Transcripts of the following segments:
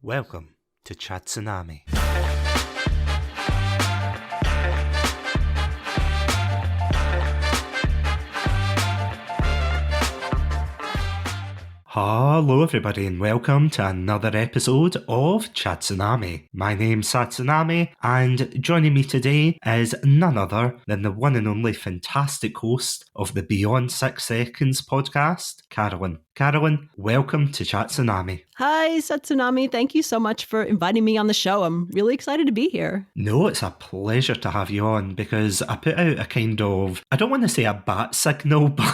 Welcome to Chatsunami. Hello everybody and welcome to another episode of Chatsunami. My name's Satsunami and joining me today is none other than the one and only fantastic host of the Beyond 6 Seconds podcast, Carolyn. Carolyn, welcome to Chatsunami. Hi, Satsunami. Thank you so much for inviting me on the show. I'm really excited to be here. No, it's a pleasure to have you on because I put out a kind of, I don't want to say a bat signal, but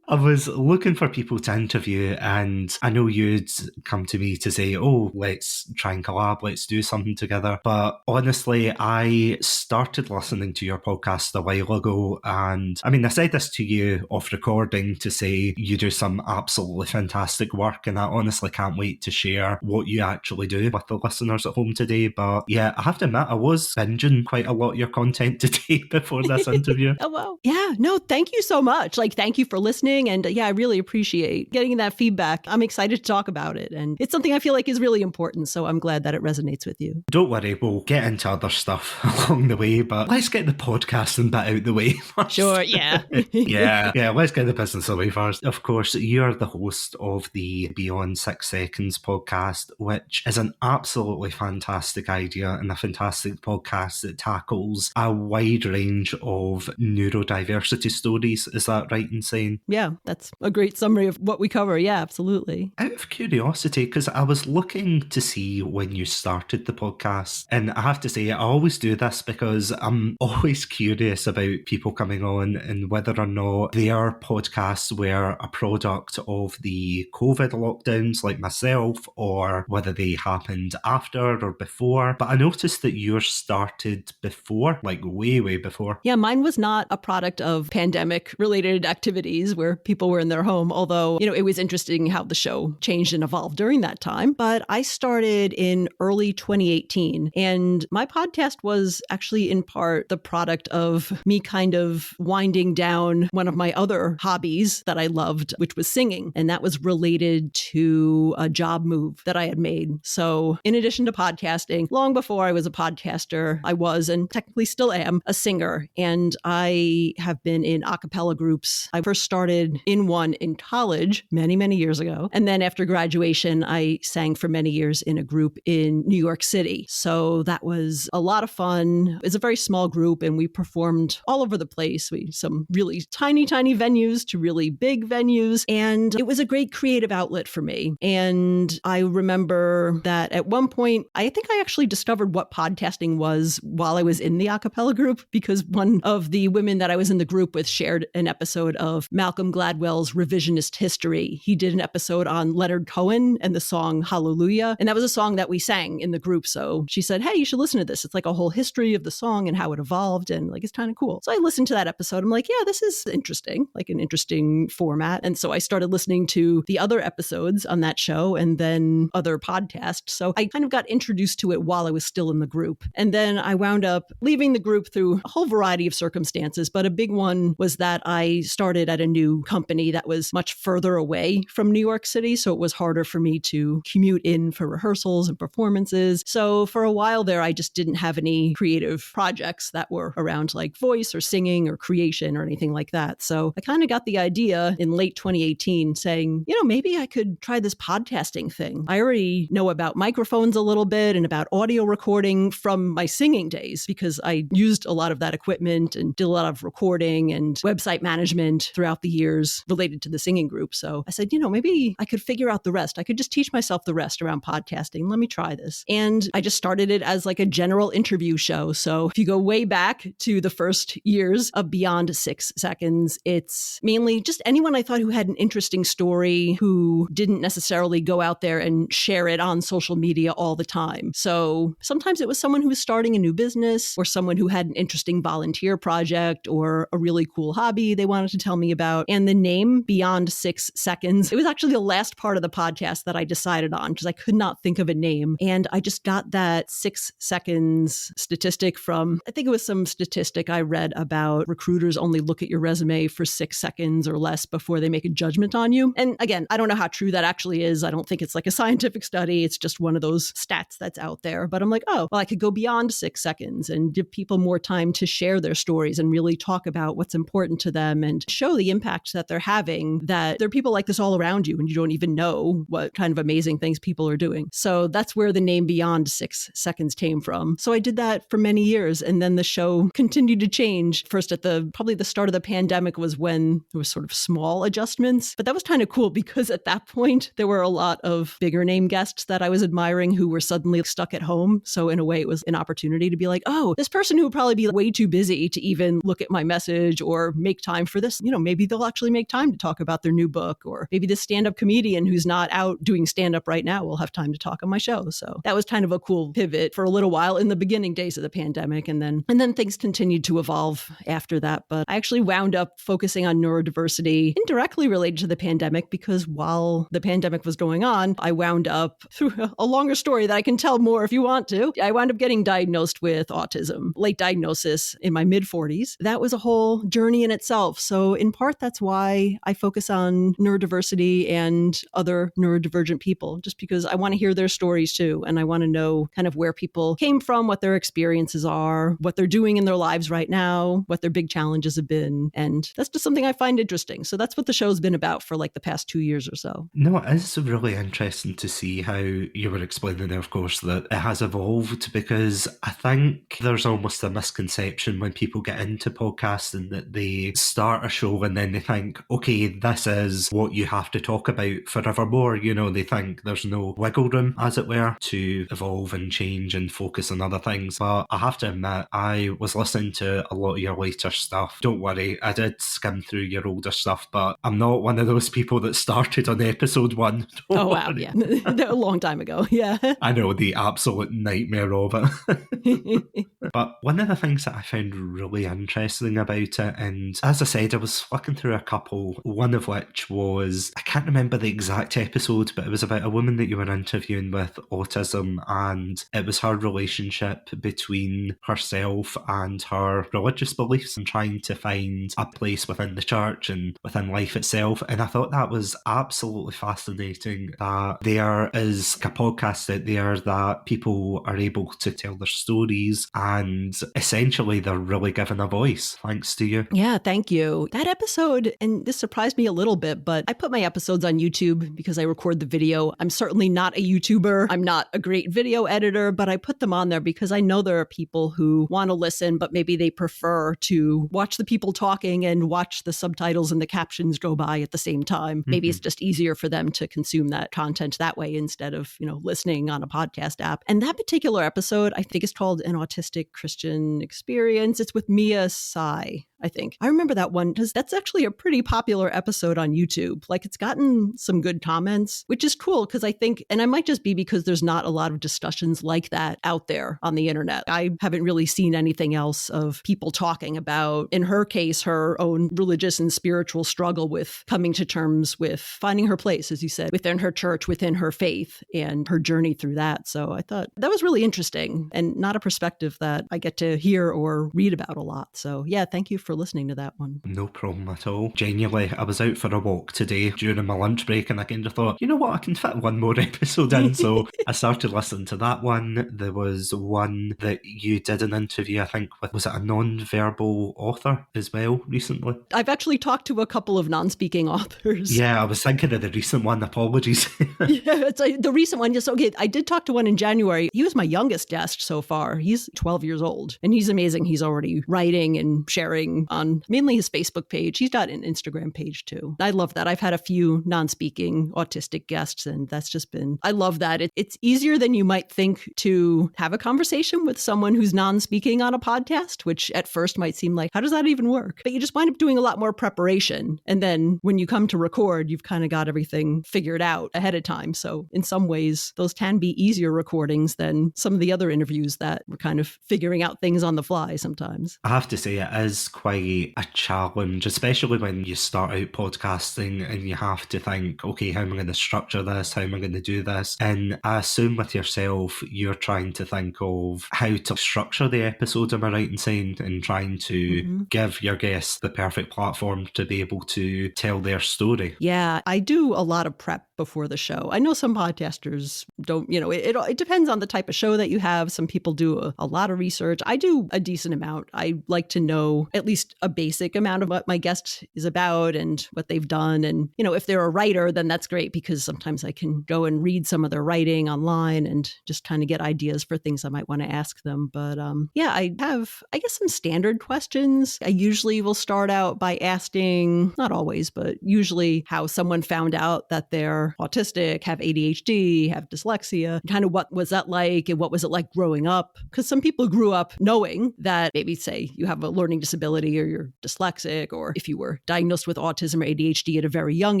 I was looking for people to interview and I know you'd come to me to say, oh, let's try and collab, let's do something together. But honestly, I started listening to your podcast a while ago and I said this to you off recording to say you do some absolutely fantastic work and I honestly can't wait to share what you actually do with the listeners at home today. But yeah, I have to admit, I was binging quite a lot of your content today before this interview. Oh, wow. Yeah, no, thank you so much. Thank you for listening. And yeah, I really appreciate getting that feedback. I'm excited to talk about it. And it's something I feel like is really important. So I'm glad that it resonates with you. Don't worry, we'll get into other stuff along the way, but let's get the podcasting bit out the way first. Sure, yeah. yeah, let's get the business away first. Of course, you're the host of the Beyond 6 Seconds podcast, which is an absolutely fantastic idea and a fantastic podcast that tackles a wide range of neurodiversity stories. Is that right in saying? Yeah, that's a great summary of what we cover. Yeah, absolutely. Out of curiosity, because I was looking to see when you started the podcast, and I have to say, I always do this because I'm always curious about people coming on and whether or not their podcasts were a product of the COVID lockdowns like myself, or whether they happened after or before. But I noticed that yours started before, like way before. Yeah, mine was not a product of pandemic-related activities where people were in their home, although, it was interesting how the show changed and evolved during that time. But I started in early 2018, and my podcast was actually in part the product of me kind of winding down one of my other hobbies that I loved, which was singing. And that was related to a job move that I had made. So in addition to podcasting, long before I was a podcaster, I was, and technically still am, a singer. And I have been in a cappella groups. I first started in one in college many years ago. And then after graduation, I sang for many years in a group in New York City. So that was a lot of fun. It's a very small group and we performed all over the place. Some really tiny venues to really big venues. And it was a great creative outlet for me. And I remember that at one point, I think I actually discovered what podcasting was while I was in the a cappella group, because one of the women that I was in the group with shared an episode of Malcolm Gladwell's Revisionist History. He did an episode on Leonard Cohen and the song Hallelujah. And that was a song that we sang in the group. So she said, hey, you should listen to this. It's like a whole history of the song and how it evolved. And it's kind of cool. So I listened to that episode. I'm like, yeah, this is interesting, like an interesting format. And so I started listening to the other episodes on that show and then other podcasts. So I kind of got introduced to it while I was still in the group. And then I wound up leaving the group through a whole variety of circumstances. But a big one was that I started at a new company that was much further away from New York City. So it was harder for me to commute in for rehearsals and performances. So for a while there, I just didn't have any creative projects that were around like voice or singing or creation or anything like that. So I kind of got the idea in late 2018 saying, maybe I could try this podcasting thing. I already know about microphones a little bit and about audio recording from my singing days because I used a lot of that equipment and did a lot of recording and website management throughout the years related to the singing group. So I said, maybe I could figure out the rest. I could just teach myself the rest around podcasting. Let me try this. And I just started it as like a general interview show. So if you go way back to the first years of Beyond 6 Seconds, it's mainly just anyone I thought who had an interesting story, who didn't necessarily go out there and share it on social media all the time. So sometimes it was someone who was starting a new business or someone who had an interesting volunteer project or a really cool hobby they wanted to tell me about. And the name Beyond 6 Seconds, it was actually the last part of the podcast that I decided on because I could not think of a name. And I just got that 6 seconds statistic from, I think it was some statistic I read about recruiters only look at your resume for 6 seconds or less before they make a judgment judgment on you. And again, I don't know how true that actually is. I don't think it's like a scientific study. It's just one of those stats that's out there. But I'm like, oh, well, I could go beyond 6 seconds and give people more time to share their stories and really talk about what's important to them and show the impact that they're having, that there are people like this all around you and you don't even know what kind of amazing things people are doing. So that's where the name Beyond 6 Seconds came from. So I did that for many years. And then the show continued to change. First at probably the start of the pandemic was when there was sort of small adjustments. But that was kind of cool because at that point, there were a lot of bigger name guests that I was admiring who were suddenly stuck at home. So in a way, it was an opportunity to be like, oh, this person who would probably be way too busy to even look at my message or make time for this, maybe they'll actually make time to talk about their new book, or maybe this stand-up comedian who's not out doing stand-up right now will have time to talk on my show. So that was kind of a cool pivot for a little while in the beginning days of the pandemic. And then things continued to evolve after that. But I actually wound up focusing on neurodiversity indirectly related to the pandemic because while the pandemic was going on, I wound up, through a longer story that I can tell more if you want to, I wound up getting diagnosed with autism, late diagnosis in my mid-40s. That was a whole journey in itself. So in part, that's why I focus on neurodiversity and other neurodivergent people, just because I want to hear their stories too. And I want to know kind of where people came from, what their experiences are, what they're doing in their lives right now, what their big challenges have been. And that's just something I find interesting. So that's what the show's been about for like the past 2 years or so. No, it is really interesting to see how you were explaining there, of course, that it has evolved, because I think there's almost a misconception when people get into podcasting that they start a show and then they think, okay, this is what you have to talk about forevermore. They think there's no wiggle room, as it were, to evolve and change and focus on other things. But I have to admit, I was listening to a lot of your later stuff. Don't worry, I did skim through your older stuff, but I'm not one of those people that started on episode 1. Oh, wow, yeah. A long time ago, yeah. I know, the absolute nightmare of it. But one of the things that I found really interesting about it, and as I said, I was flicking through a couple, one of which was, I can't remember the exact episode, but it was about a woman that you were interviewing with autism, and it was her relationship between herself and her religious beliefs and trying to find a place within the church and within life itself. And I thought that was absolutely fascinating, that there is a podcast out there that people are able to tell their stories and essentially they're really given a voice thanks to you. Yeah, thank you. That episode, and this surprised me a little bit, but I put my episodes on YouTube because I record the video. I'm certainly not a YouTuber. I'm not a great video editor, but I put them on there because I know there are people who want to listen, but maybe they prefer to watch the people talking and watch the subtitles and the captions go by at the same time. Maybe it's just easier for them to consume that content that way instead of, listening on a podcast app. And that particular episode, I think, is called An Autistic Christian Experience. It's with Mia Sai, I think. I remember that one because that's actually a pretty popular episode on YouTube. Like, it's gotten some good comments, which is cool because I think, and I might just be because there's not a lot of discussions like that out there on the internet. I haven't really seen anything else of people talking about, in her case, her own religious and spiritual struggle with coming to terms with finding her place, as you said, within her church, within her faith, and her journey through that. So I thought that was really interesting and not a perspective that I get to hear or read about a lot. So yeah, thank you for listening to that one. No problem at all. Genuinely, I was out for a walk today during my lunch break and I kind of thought, you know what, I can fit one more episode in. So I started listening to that one. There was one that you did an interview, I think, with, was it a non-verbal author as well recently? I've actually talked to a couple of non-speaking authors. Yeah, I was thinking of the recent one. Apologies. Yeah, it's the recent one. Yes, okay. I did talk to one in January. He was my youngest guest so far. He's 12 years old and he's amazing. He's already writing and sharing on mainly his Facebook page. He's got an Instagram page too. I love that. I've had a few non-speaking autistic guests and that's just been, I love that. It's easier than you might think to have a conversation with someone who's non-speaking on a podcast, which at first might seem like, how does that even work? But you just wind up doing a lot more preparation. And then when you come to record, you've kind of got everything figured out ahead of time. So in some ways, those can be easier recordings than some of the other interviews that we're kind of figuring out things on the fly sometimes. I have to say, it is quite quite a challenge, especially when you start out podcasting and you have to think, okay, how am I going to structure this? How am I going to do this? And I assume with yourself, you're trying to think of how to structure the episode, am I right in saying, and trying to give your guests the perfect platform to be able to tell their story. Yeah, I do a lot of prep before the show. I know some podcasters don't, it depends on the type of show that you have. Some people do a lot of research. I do a decent amount. I like to know at least a basic amount of what my guest is about and what they've done. And, if they're a writer, then that's great because sometimes I can go and read some of their writing online and just kind of get ideas for things I might want to ask them. But yeah, I have, I guess, some standard questions. I usually will start out by asking, not always, but usually how someone found out that they're autistic, have ADHD, have dyslexia, kind of what was that like and what was it like growing up? Because some people grew up knowing that maybe say you have a learning disability or you're dyslexic, or if you were diagnosed with autism or ADHD at a very young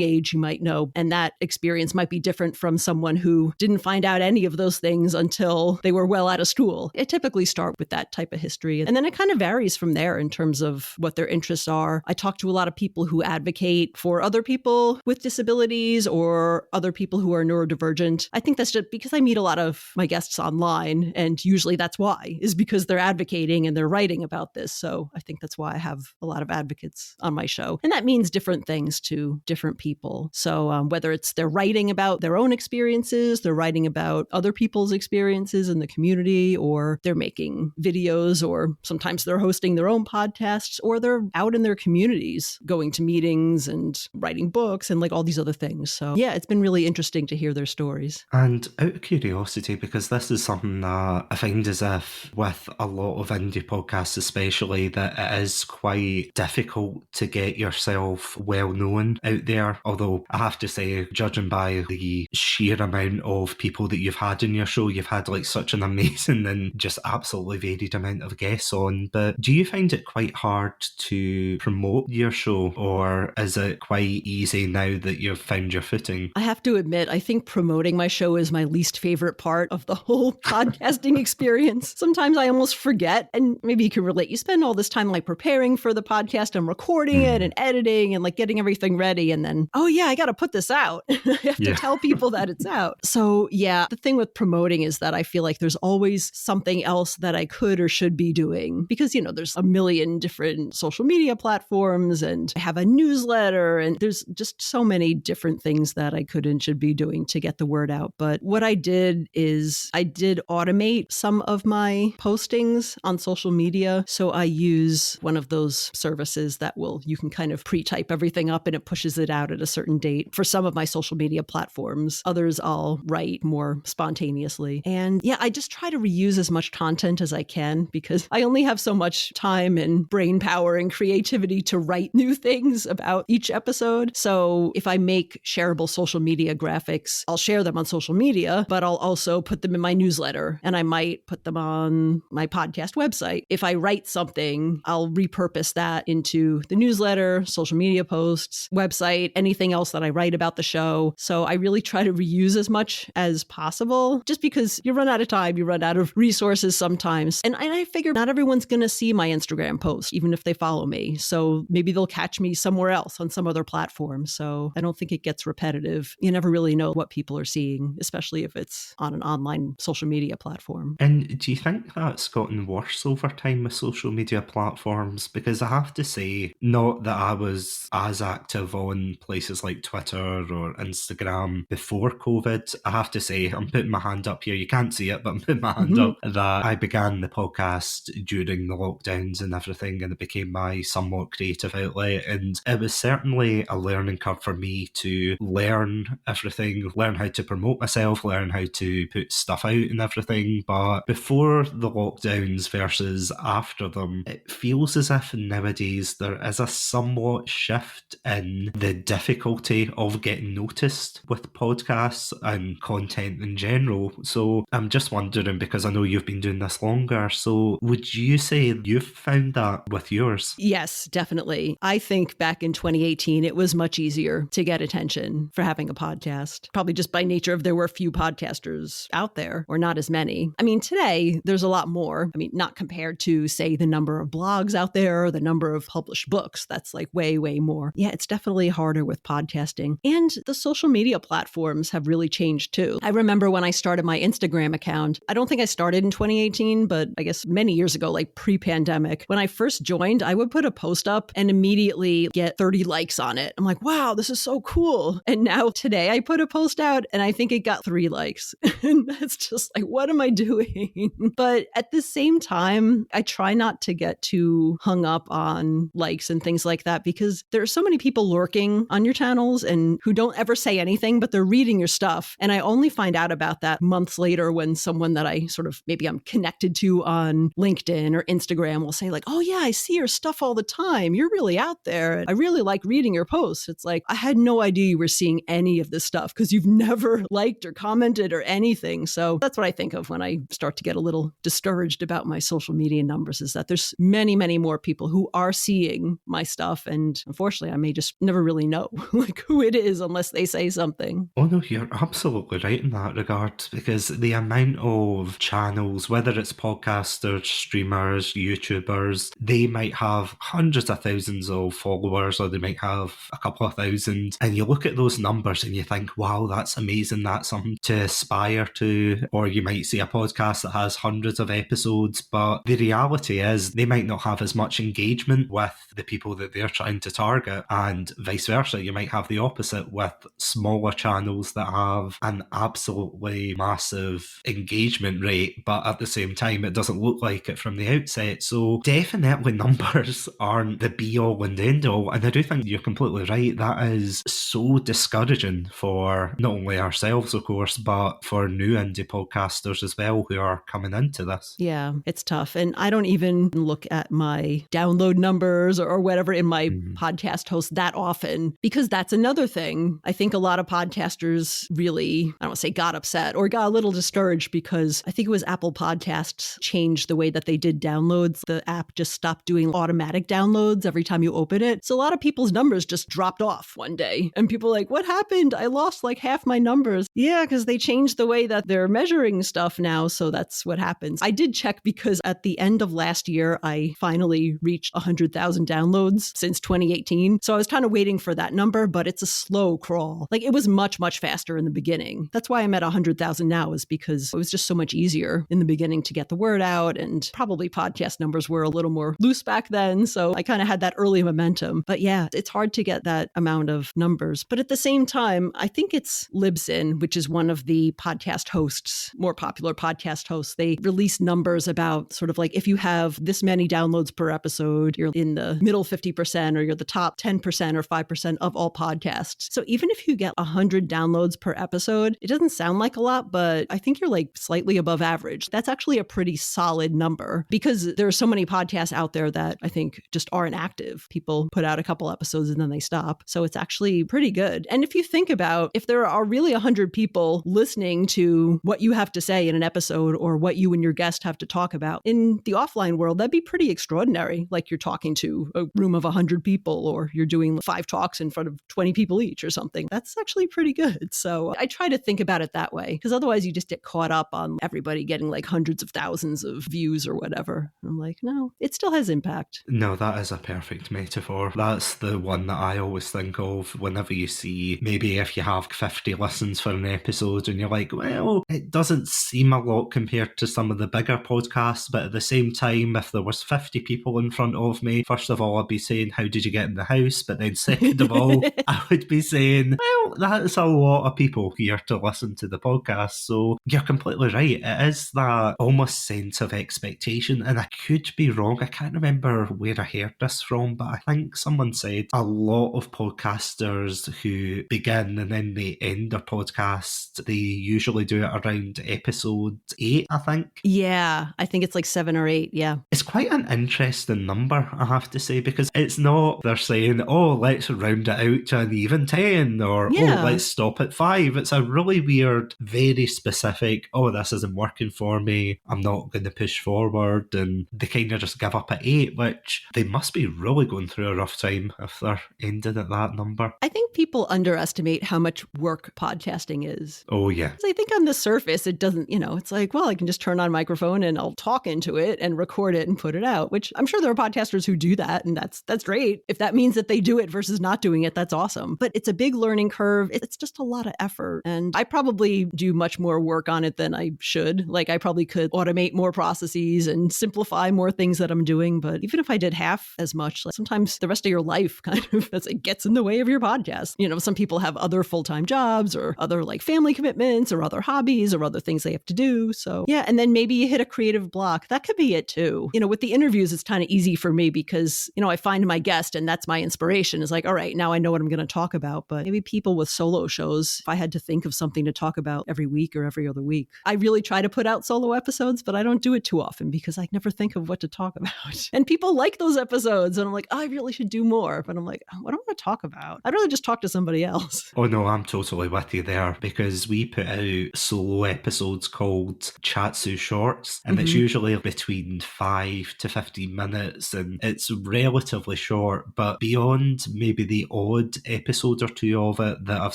age, you might know. And that experience might be different from someone who didn't find out any of those things until they were well out of school. I typically start with that type of history. And then it kind of varies from there in terms of what their interests are. I talk to a lot of people who advocate for other people with disabilities or other people who are neurodivergent. I think that's just because I meet a lot of my guests online, and usually that's why, is because they're advocating and they're writing about this. So I think that's why I have a lot of advocates on my show. And that means different things to different people. So whether it's they're writing about their own experiences, they're writing about other people's experiences in the community, or they're making videos, or sometimes they're hosting their own podcasts, or they're out in their communities going to meetings and writing books and like all these other things. So yeah, it's been really interesting to hear their stories. And out of curiosity, because this is something that I find as if with a lot of indie podcasts especially, that it is quite difficult to get yourself well known out there. Although I have to say, judging by the sheer amount of people that you've had in your show, you've had like such an amazing and just absolutely varied amount of guests on. But do you find it quite hard to promote your show, or is it quite easy now that you've found your footing? I have to admit, I think promoting my show is my least favorite part of the whole podcasting experience. Sometimes I almost forget, and maybe you can relate. You spend all this time like preparing for the podcast and recording it and editing and like getting everything ready. And then, oh yeah, I got to put this out. I have to tell people that it's out. So yeah, the thing with promoting is that I feel like there's always something else that I could or should be doing because, there's a million different social media platforms and I have a newsletter and there's just so many different things that I could and should be doing to get the word out. But what I did is I did automate some of my postings on social media. So I use one of those services that you can kind of pre-type everything up and it pushes it out at a certain date for some of my social media platforms. Others I'll write more spontaneously. And yeah, I just try to reuse as much content as I can because I only have so much time and brain power and creativity to write new things about each episode. So if I make shareable social media graphics, I'll share them on social media, but I'll also put them in my newsletter and I might put them on my podcast website. If I write something, I'll repurpose that into the newsletter, social media posts, website, anything else that I write about the show. So I really try to reuse as much as possible just because you run out of time, you run out of resources sometimes. And I figure not everyone's going to see my Instagram post, even if they follow me. So maybe they'll catch me somewhere else on some other platform. So I don't think it gets repetitive. You never really know what people are seeing, especially if it's on an online social media platform. And do you think that's gotten worse over time with social media platforms? Because I have to say, not that I was as active on places like Twitter or Instagram before COVID. I have to say, I'm putting my hand up here. You can't see it, but I'm putting my hand up that I began the podcast during the lockdowns and everything, and it became my somewhat creative outlet. And it was certainly a learning curve for me to learn everything, learn how to promote myself, learn how to put stuff out and everything. But before the lockdowns versus after them, it feels as if nowadays there is a somewhat shift in the difficulty of getting noticed with podcasts and content in general. So I'm just wondering, because I know you've been doing this longer, so would you say you've found that with yours? Yes, definitely. I think back in 2018, it was much easier to get attention for having having a podcast, probably just by nature of there were few podcasters out there, or not as many. I mean, today there's a lot more. I mean, not compared to, say, the number of blogs out there or the number of published books. That's like way, way more. Yeah, it's definitely harder with podcasting. And the social media platforms have really changed too. I remember when I started my Instagram account, I don't think I started in 2018, but I guess many years ago, like pre-pandemic, when I first joined, I would put a post up and immediately get 30 likes on it. I'm like, wow, this is so cool. And now today I put a post out and I think it got 3 likes. And that's just like, what am I doing? But at the same time, I try not to get too hung up on likes and things like that, because there are so many people lurking on your channels and who don't ever say anything, but they're reading your stuff. And I only find out about that months later when someone that I sort of maybe I'm connected to on LinkedIn or Instagram will say like, oh yeah, I see your stuff all the time. You're really out there. I really like reading your posts. It's like, I had no idea you were seeing any of this stuff because you've never liked or commented or anything. So that's what I think of when I start to get a little discouraged about my social media numbers, is that there's many, many more people who are seeing my stuff. And unfortunately, I may just never really know like who it is unless they say something. Oh no, you're absolutely right in that regard, because the amount of channels, whether it's podcasters, streamers, YouTubers, they might have hundreds of thousands of followers, or they might have a couple of thousand, and you look at those numbers and you think, wow, that's amazing, that's something to aspire to. Or you might see a podcast that has hundreds of episodes, but the reality is they might not have as much engagement with the people that they're trying to target, and vice versa. You might have the opposite with smaller channels that have an absolutely massive engagement rate, but at the same time it doesn't look like it from the outset. So definitely numbers aren't the be all and end all, and I do think you're completely right. That is so discouraging for not only ourselves, of course, but for new indie podcasters as well who are coming into this. Yeah, it's tough. And I don't even look at my download numbers or whatever in my podcast host that often, because that's another thing. I think a lot of podcasters really, I don't want to say got upset or got a little discouraged, because I think it was Apple Podcasts changed the way that they did downloads. The app just stopped doing automatic downloads every time you open it. So a lot of people's numbers just dropped off one day. And people are like, what happened? I lost like half my numbers. Yeah, because they changed the way that they're measuring stuff now. So that's what happens. I did check because at the end of last year, I finally reached 100,000 downloads since 2018. So I was kind of waiting for that number, but it's a slow crawl. Like it was much, much faster in the beginning. That's why I'm at 100,000 now, is because it was just so much easier in the beginning to get the word out, and probably podcast numbers were a little more loose back then. So I kind of had that early momentum. But yeah, it's hard to get that amount of numbers. But at the same time, I think it's Libsyn, which is one of the podcast hosts, more popular podcast hosts. They release numbers about sort of like, if you have this many downloads per episode, you're in the middle 50%, or you're the top 10% or 5% of all podcasts. So even if you get 100 downloads per episode, it doesn't sound like a lot, but I think you're like slightly above average. That's actually a pretty solid number, because there are so many podcasts out there that I think just aren't active. People put out a couple episodes and then they stop. So it's actually pretty good. And if you think about, if there are really 100 people listening to what you have to say in an episode, or what you and your guest have to talk about in the offline world, that'd be pretty extraordinary. Like you're talking to a room of 100 people, or you're doing 5 talks in front of 20 people each or something. That's actually pretty good. So I try to think about it that way, because otherwise you just get caught up on everybody getting like hundreds of thousands of views or whatever. And I'm like, no, it still has impact. No, that is a perfect metaphor. That's the one that I always think of whenever you see, maybe if you have 50 listens for an episode and you're like, well, it doesn't seem a lot compared to some of the bigger podcasts, but at the same time, if there was 50 people in front of me, first of all, I'd be saying, how did you get in the house? But then second of all, I would be saying, well, that's a lot of people here to listen to the podcast. So you're completely right. It is that almost sense of expectation. And I could be wrong. I can't remember where I heard this from, but I think someone said a lot of podcasters who begin and then they end their podcast, they usually do it around episode 8, I think. Yeah, I think it's like 7 or 8. Yeah. It's quite an interesting number, I have to say, because it's not they're saying, oh, let's round it out to an even 10, or oh, let's stop at 5. It's a really weird, very specific, oh, this isn't working for me, I'm not going to push forward, and they kind of just give up at 8, which they must be really going through a rough time if they're ending at that number. I think people underestimate underestimate how much work podcasting is. Oh, yeah. I think on the surface, it doesn't, it's like, well, I can just turn on microphone and I'll talk into it and record it and put it out, which I'm sure there are podcasters who do that. And that's great. If that means that they do it versus not doing it, that's awesome. But it's a big learning curve. It's just a lot of effort. And I probably do much more work on it than I should. Like I probably could automate more processes and simplify more things that I'm doing. But even if I did half as much, like sometimes the rest of your life kind of it gets in the way of your podcast. Some people have other full-time jobs or other like family commitments or other hobbies or other things they have to do. So yeah, and then maybe you hit a creative block. That could be it too. With the interviews, it's kind of easy for me because, I find my guest and that's my inspiration. Is like, all right, now I know what I'm going to talk about. But maybe people with solo shows, if I had to think of something to talk about every week or every other week, I really try to put out solo episodes, but I don't do it too often because I never think of what to talk about. And people like those episodes. And I'm like, oh, I really should do more. But I'm like, what do I want to talk about? I'd rather just talk to somebody else. Oh no, I'm totally with you there because we put out solo episodes called Chatsu Shorts and it's usually between 5 to 15 minutes and it's relatively short, but beyond maybe the odd episode or two of it that I've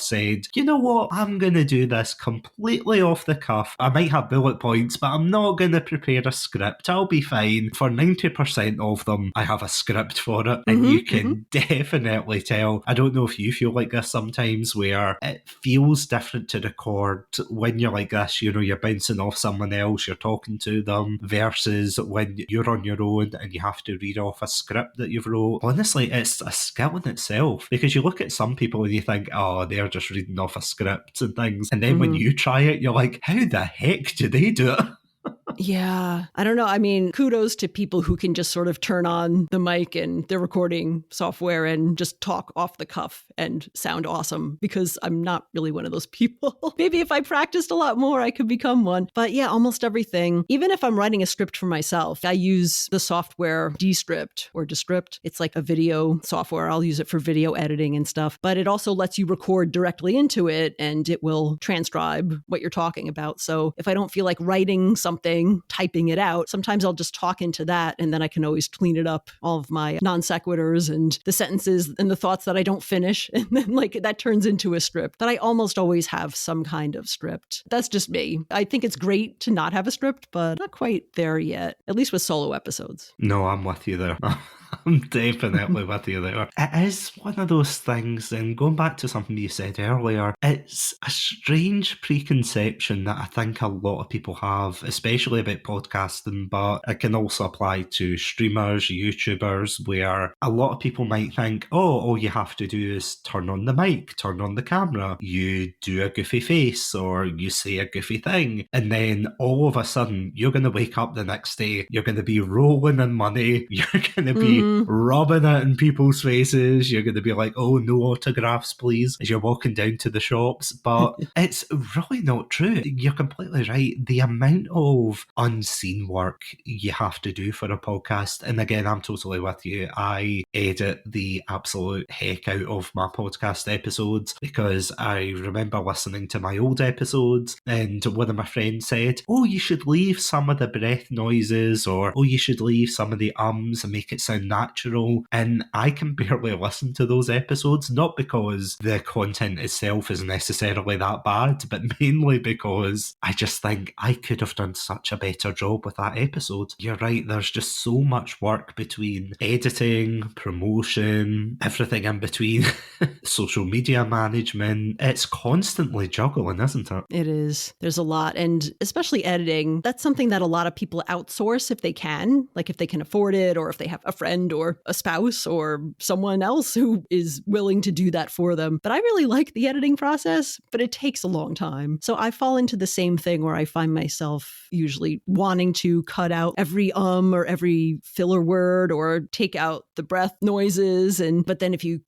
said, you know what, I'm going to do this completely off the cuff. I might have bullet points, but I'm not going to prepare a script. I'll be fine. For 90% of them, I have a script for it and you can definitely tell. I don't know if you feel like this sometimes where it feels different to record when you're like this, you're bouncing off someone else, you're talking to them versus when you're on your own and you have to read off a script that you've wrote. Honestly, it's a skill in itself because you look at some people and you think, oh, they're just reading off a script and things. And then when you try it, you're like, how the heck do they do it? Yeah. I don't know. I mean, kudos to people who can just sort of turn on the mic and their recording software and just talk off the cuff and sound awesome because I'm not really one of those people. Maybe if I practiced a lot more, I could become one. But yeah, almost everything. Even if I'm writing a script for myself, I use the software Descript or Descript. It's like a video software. I'll use it for video editing and stuff. But it also lets you record directly into it and it will transcribe what you're talking about. So if I don't feel like writing something, typing it out, sometimes I'll just talk into that and then I can always clean it up, all of my non sequiturs and the sentences and the thoughts that I don't finish. And then that turns into a script. But I almost always have some kind of script. That's just me. I think it's great to not have a script, but not quite there yet, at least with solo episodes. No, I'm with you there. I'm definitely with you there. It is one of those things, and going back to something you said earlier, it's a strange preconception that I think a lot of people have, especially about podcasting, but it can also apply to streamers, YouTubers, where a lot of people might think, oh, all you have to do is turn on the mic, turn on the camera, you do a goofy face, or you say a goofy thing, and then all of a sudden, you're going to wake up the next day, you're going to be rolling in money, you're going to be rubbing it in people's faces. You're going to be like, oh, no autographs, please, as you're walking down to the shops. But it's really not true. You're completely right. The amount of unseen work you have to do for a podcast. And again, I'm totally with you. I edit the absolute heck out of my podcast episodes because I remember listening to my old episodes and one of my friends said, oh, you should leave some of the breath noises, or oh, you should leave some of the ums and make it sound natural. And I can barely listen to those episodes, not because the content itself is necessarily that bad, but mainly because I just think I could have done such a better job with that episode. You're right, there's just so much work between editing, promotion, everything in between, social media management. It's constantly juggling, isn't it? It is. There's a lot. And especially editing, that's something that a lot of people outsource if they can, like if they can afford it, or if they have a friend or a spouse or someone else who is willing to do that for them. But I really like the editing process, but it takes a long time. So I fall into the same thing where I find myself usually wanting to cut out every or every filler word or take out the breath noises. But then if you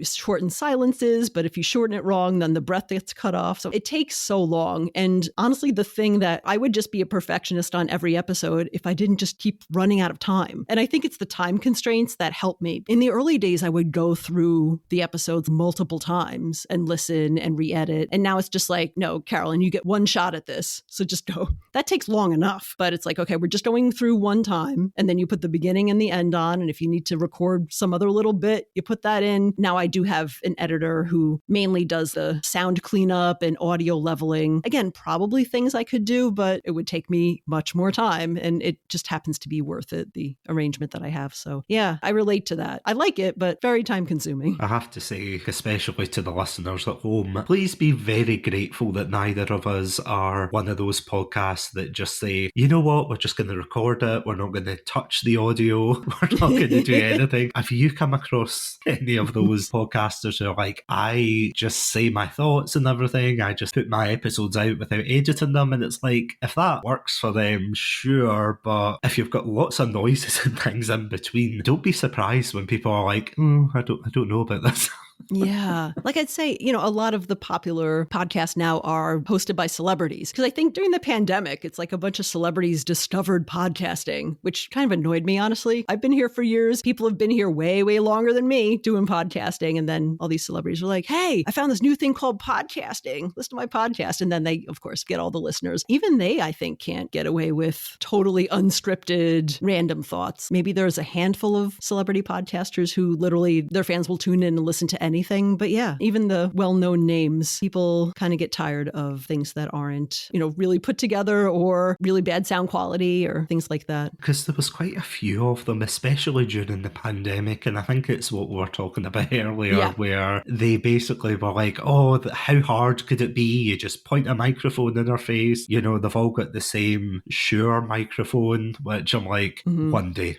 shorten silences, but if you shorten it wrong, then the breath gets cut off. So it takes so long. And honestly, the thing that I would just be a perfectionist on every episode if I didn't just keep running out of time. And I think it's the time time constraints that help me. In the early days, I would go through the episodes multiple times and listen and re-edit. And now it's just like, no, Carolyn, you get one shot at this. So just go. That takes long enough. But it's like, okay, we're just going through one time. And then you put the beginning and the end on. And if you need to record some other little bit, you put that in. Now I do have an editor who mainly does the sound cleanup and audio leveling. Again, probably things I could do, but it would take me much more time. And it just happens to be worth it, the arrangement that I have. So yeah, I relate to that. I like it, but very time consuming. I have to say, especially to the listeners at home, please be very grateful that neither of us are one of those podcasts that just say, you know what, we're just going to record it. We're not going to touch the audio. We're not going to do anything. Have you come across any of those podcasters who are like, I just say my thoughts and everything. I just put my episodes out without editing them. And it's like, if that works for them, sure. But if you've got lots of noises and things in between, don't be surprised when people are like, I don't know about this. Yeah. Like I'd say, a lot of the popular podcasts now are hosted by celebrities. Because I think during the pandemic, it's like a bunch of celebrities discovered podcasting, which kind of annoyed me, honestly. I've been here for years. People have been here way, way longer than me doing podcasting. And then all these celebrities were like, hey, I found this new thing called podcasting. Listen to my podcast. And then they, of course, get all the listeners. Even they, I think, can't get away with totally unscripted, random thoughts. Maybe there's a handful of celebrity podcasters who literally, their fans will tune in and listen to anything. But yeah, even the well-known names, people kind of get tired of things that aren't, really put together or really bad sound quality or things like that. Because there was quite a few of them, especially during the pandemic. And I think it's what we were talking about earlier, where they basically were like, oh, how hard could it be? You just point a microphone in their face. They've all got the same Shure microphone, which I'm like, one day.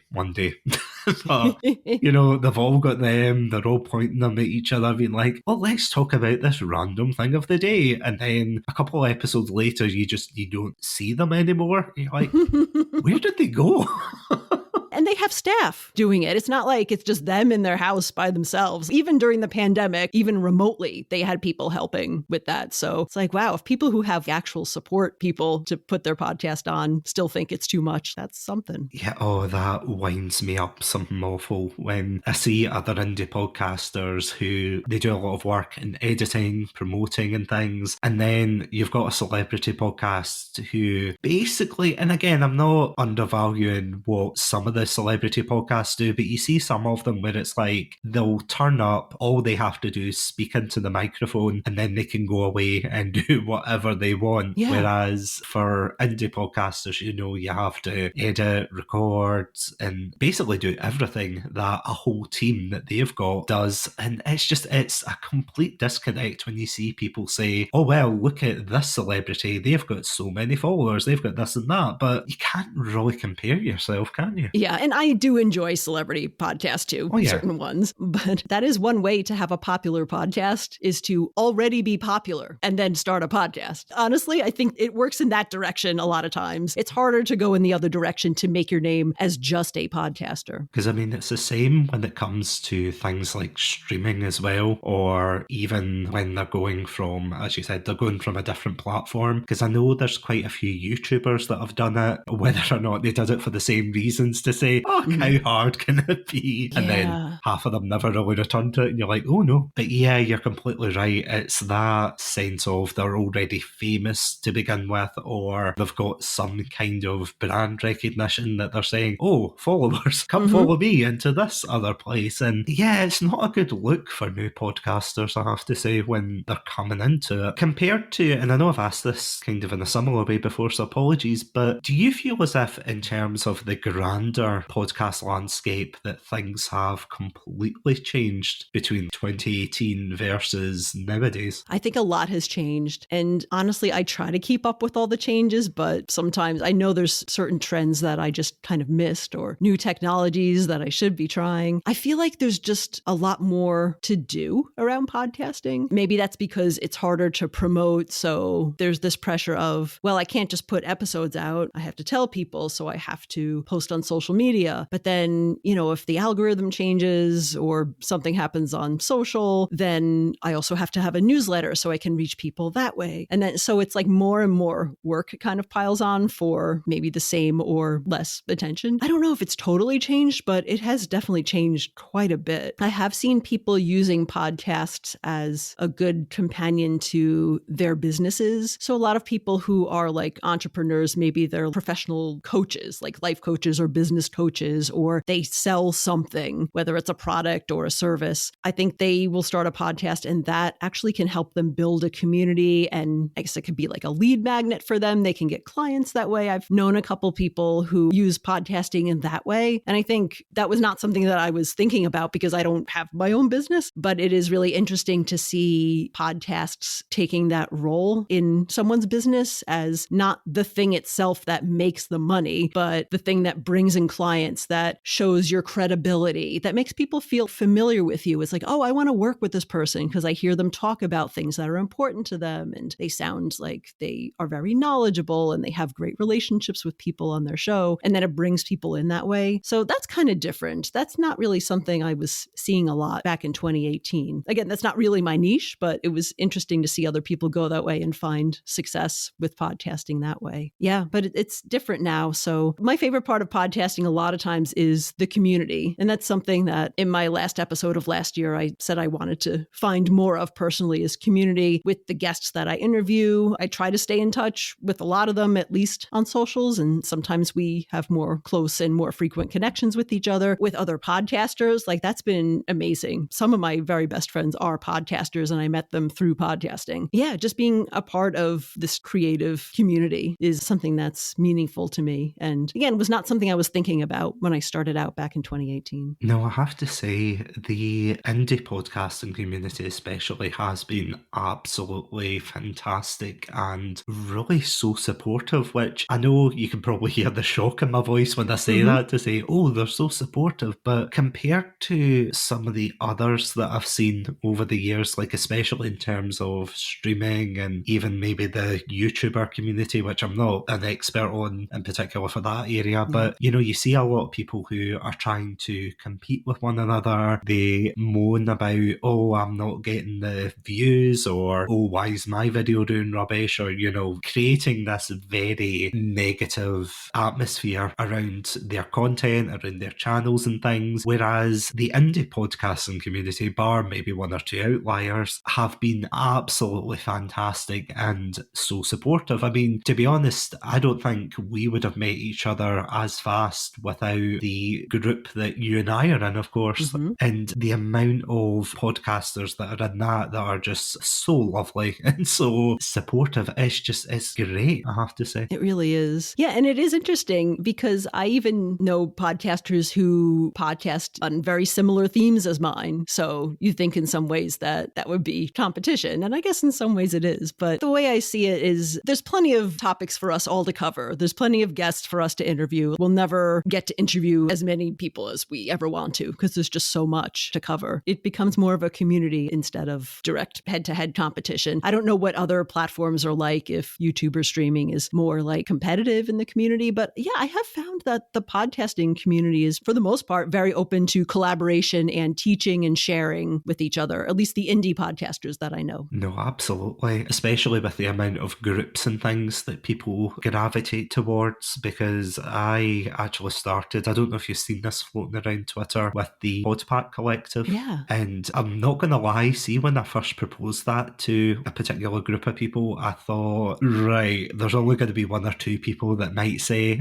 But, they've all got them. They're all pointing them at each other, being like, well, let's talk about this random thing of the day. And then a couple of episodes later, you don't see them anymore. You're like, where did they go? And they have staff doing it. It's not like it's just them in their house by themselves. Even during the pandemic, even remotely, they had people helping with that. So it's like, wow, if people who have actual support people to put their podcast on still think it's too much, that's something. Yeah, that winds me up something awful when I see other indie podcasters who they do a lot of work in editing, promoting and things. And then you've got a celebrity podcast who basically, and again, I'm not undervaluing what some of the celebrity podcasts do, but you see some of them where it's like they'll turn up, all they have to do is speak into the microphone and then they can go away and do whatever they want. Yeah. Whereas for indie podcasters, you have to edit, record and basically do everything that a whole team that they've got does. And it's a complete disconnect when you see people say, oh well, look at this celebrity, they've got so many followers, they've got this and that, but you can't really compare yourself, can you? Yeah, and I do enjoy celebrity podcasts too, certain ones. But that is one way to have a popular podcast, is to already be popular and then start a podcast. Honestly, I think it works in that direction a lot of times. It's harder to go in the other direction to make your name as just a podcaster. Because it's the same when it comes to things like streaming as well, or even when they're going from, as you said, they're going from a different platform. Because I know there's quite a few YouTubers that have done it, whether or not they did it for the same reasons to say, how hard can it be? And then half of them never really return to it, and you're like, oh no. But yeah, you're completely right. It's that sense of they're already famous to begin with, or they've got some kind of brand recognition that they're saying, oh, followers, come follow me into this other place. And yeah, it's not a good look for new podcasters, I have to say, when they're coming into it. Compared to, and I know I've asked this kind of in a similar way before, so apologies, but do you feel as if in terms of the grander podcast landscape that things have completely changed between 2018 versus nowadays? I think a lot has changed. And honestly, I try to keep up with all the changes, but sometimes I know there's certain trends that I just kind of missed, or new technologies that I should be trying. I feel like there's just a lot more to do around podcasting. Maybe that's because it's harder to promote. So there's this pressure of, well, I can't just put episodes out. I have to tell people. So I have to post on social media media. But then, if the algorithm changes or something happens on social, then I also have to have a newsletter so I can reach people that way. And then, so it's like more and more work kind of piles on for maybe the same or less attention. I don't know if it's totally changed, but it has definitely changed quite a bit. I have seen people using podcasts as a good companion to their businesses. So a lot of people who are like entrepreneurs, maybe they're professional coaches, like life coaches or business coaches, or they sell something, whether it's a product or a service. I think they will start a podcast, and that actually can help them build a community. And I guess it could be like a lead magnet for them. They can get clients that way. I've known a couple people who use podcasting in that way. And I think that was not something that I was thinking about because I don't have my own business, but it is really interesting to see podcasts taking that role in someone's business as not the thing itself that makes the money, but the thing that brings in clients, that shows your credibility, that makes people feel familiar with you. It's like, oh, I want to work with this person because I hear them talk about things that are important to them, and they sound like they are very knowledgeable and they have great relationships with people on their show. And then it brings people in that way. So that's kind of different. That's not really something I was seeing a lot back in 2018. Again, that's not really my niche, but it was interesting to see other people go that way and find success with podcasting that way. Yeah, but it's different now. So my favorite part of podcasting a lot of times is the community. And that's something that in my last episode of last year, I said I wanted to find more of personally, is community with the guests that I interview. I try to stay in touch with a lot of them, at least on socials. And sometimes we have more close and more frequent connections with each other, with other podcasters. Like, that's been amazing. Some of my very best friends are podcasters, and I met them through podcasting. Yeah, just being a part of this creative community is something that's meaningful to me. And again, was not something I was thinking about when I started out back in 2018. No, I have to say, the indie podcasting community especially has been absolutely fantastic and really so supportive, which I know you can probably hear the shock in my voice when I say that, to say, oh, they're so supportive. But compared to some of the others that I've seen over the years, like especially in terms of streaming and even maybe the YouTuber community, which I'm not an expert on in particular for that area, but you see a lot of people who are trying to compete with one another. They moan about, oh, I'm not getting the views, or oh, why is my video doing rubbish, or creating this very negative atmosphere around their content, around their channels and things. Whereas the indie podcasting community, bar maybe one or two outliers, have been absolutely fantastic and so supportive. I mean, to be honest, I don't think we would have met each other as fast without the group that you and I are in, of course. And the amount of podcasters that are in that are just so lovely and so supportive. It's great, I have to say. It really is. Yeah, and it is interesting because I even know podcasters who podcast on very similar themes as mine. So you think in some ways that would be competition. And I guess in some ways it is. But the way I see it is there's plenty of topics for us all to cover. There's plenty of guests for us to interview. We'll never get to interview as many people as we ever want to because there's just so much to cover. It becomes more of a community instead of direct head-to-head competition. I don't know what other platforms are like, if YouTuber streaming is more like competitive in the community. But yeah, I have found that the podcasting community is, for the most part, very open to collaboration and teaching and sharing with each other, at least the indie podcasters that I know. No, absolutely. Especially with the amount of groups and things that people gravitate towards, because I actually started, I don't know if you've seen this floating around Twitter, with the PodPack Collective. Yeah. And I'm not going to lie, see, when I first proposed that to a particular group of people, I thought, right, there's only going to be one or two people that might say,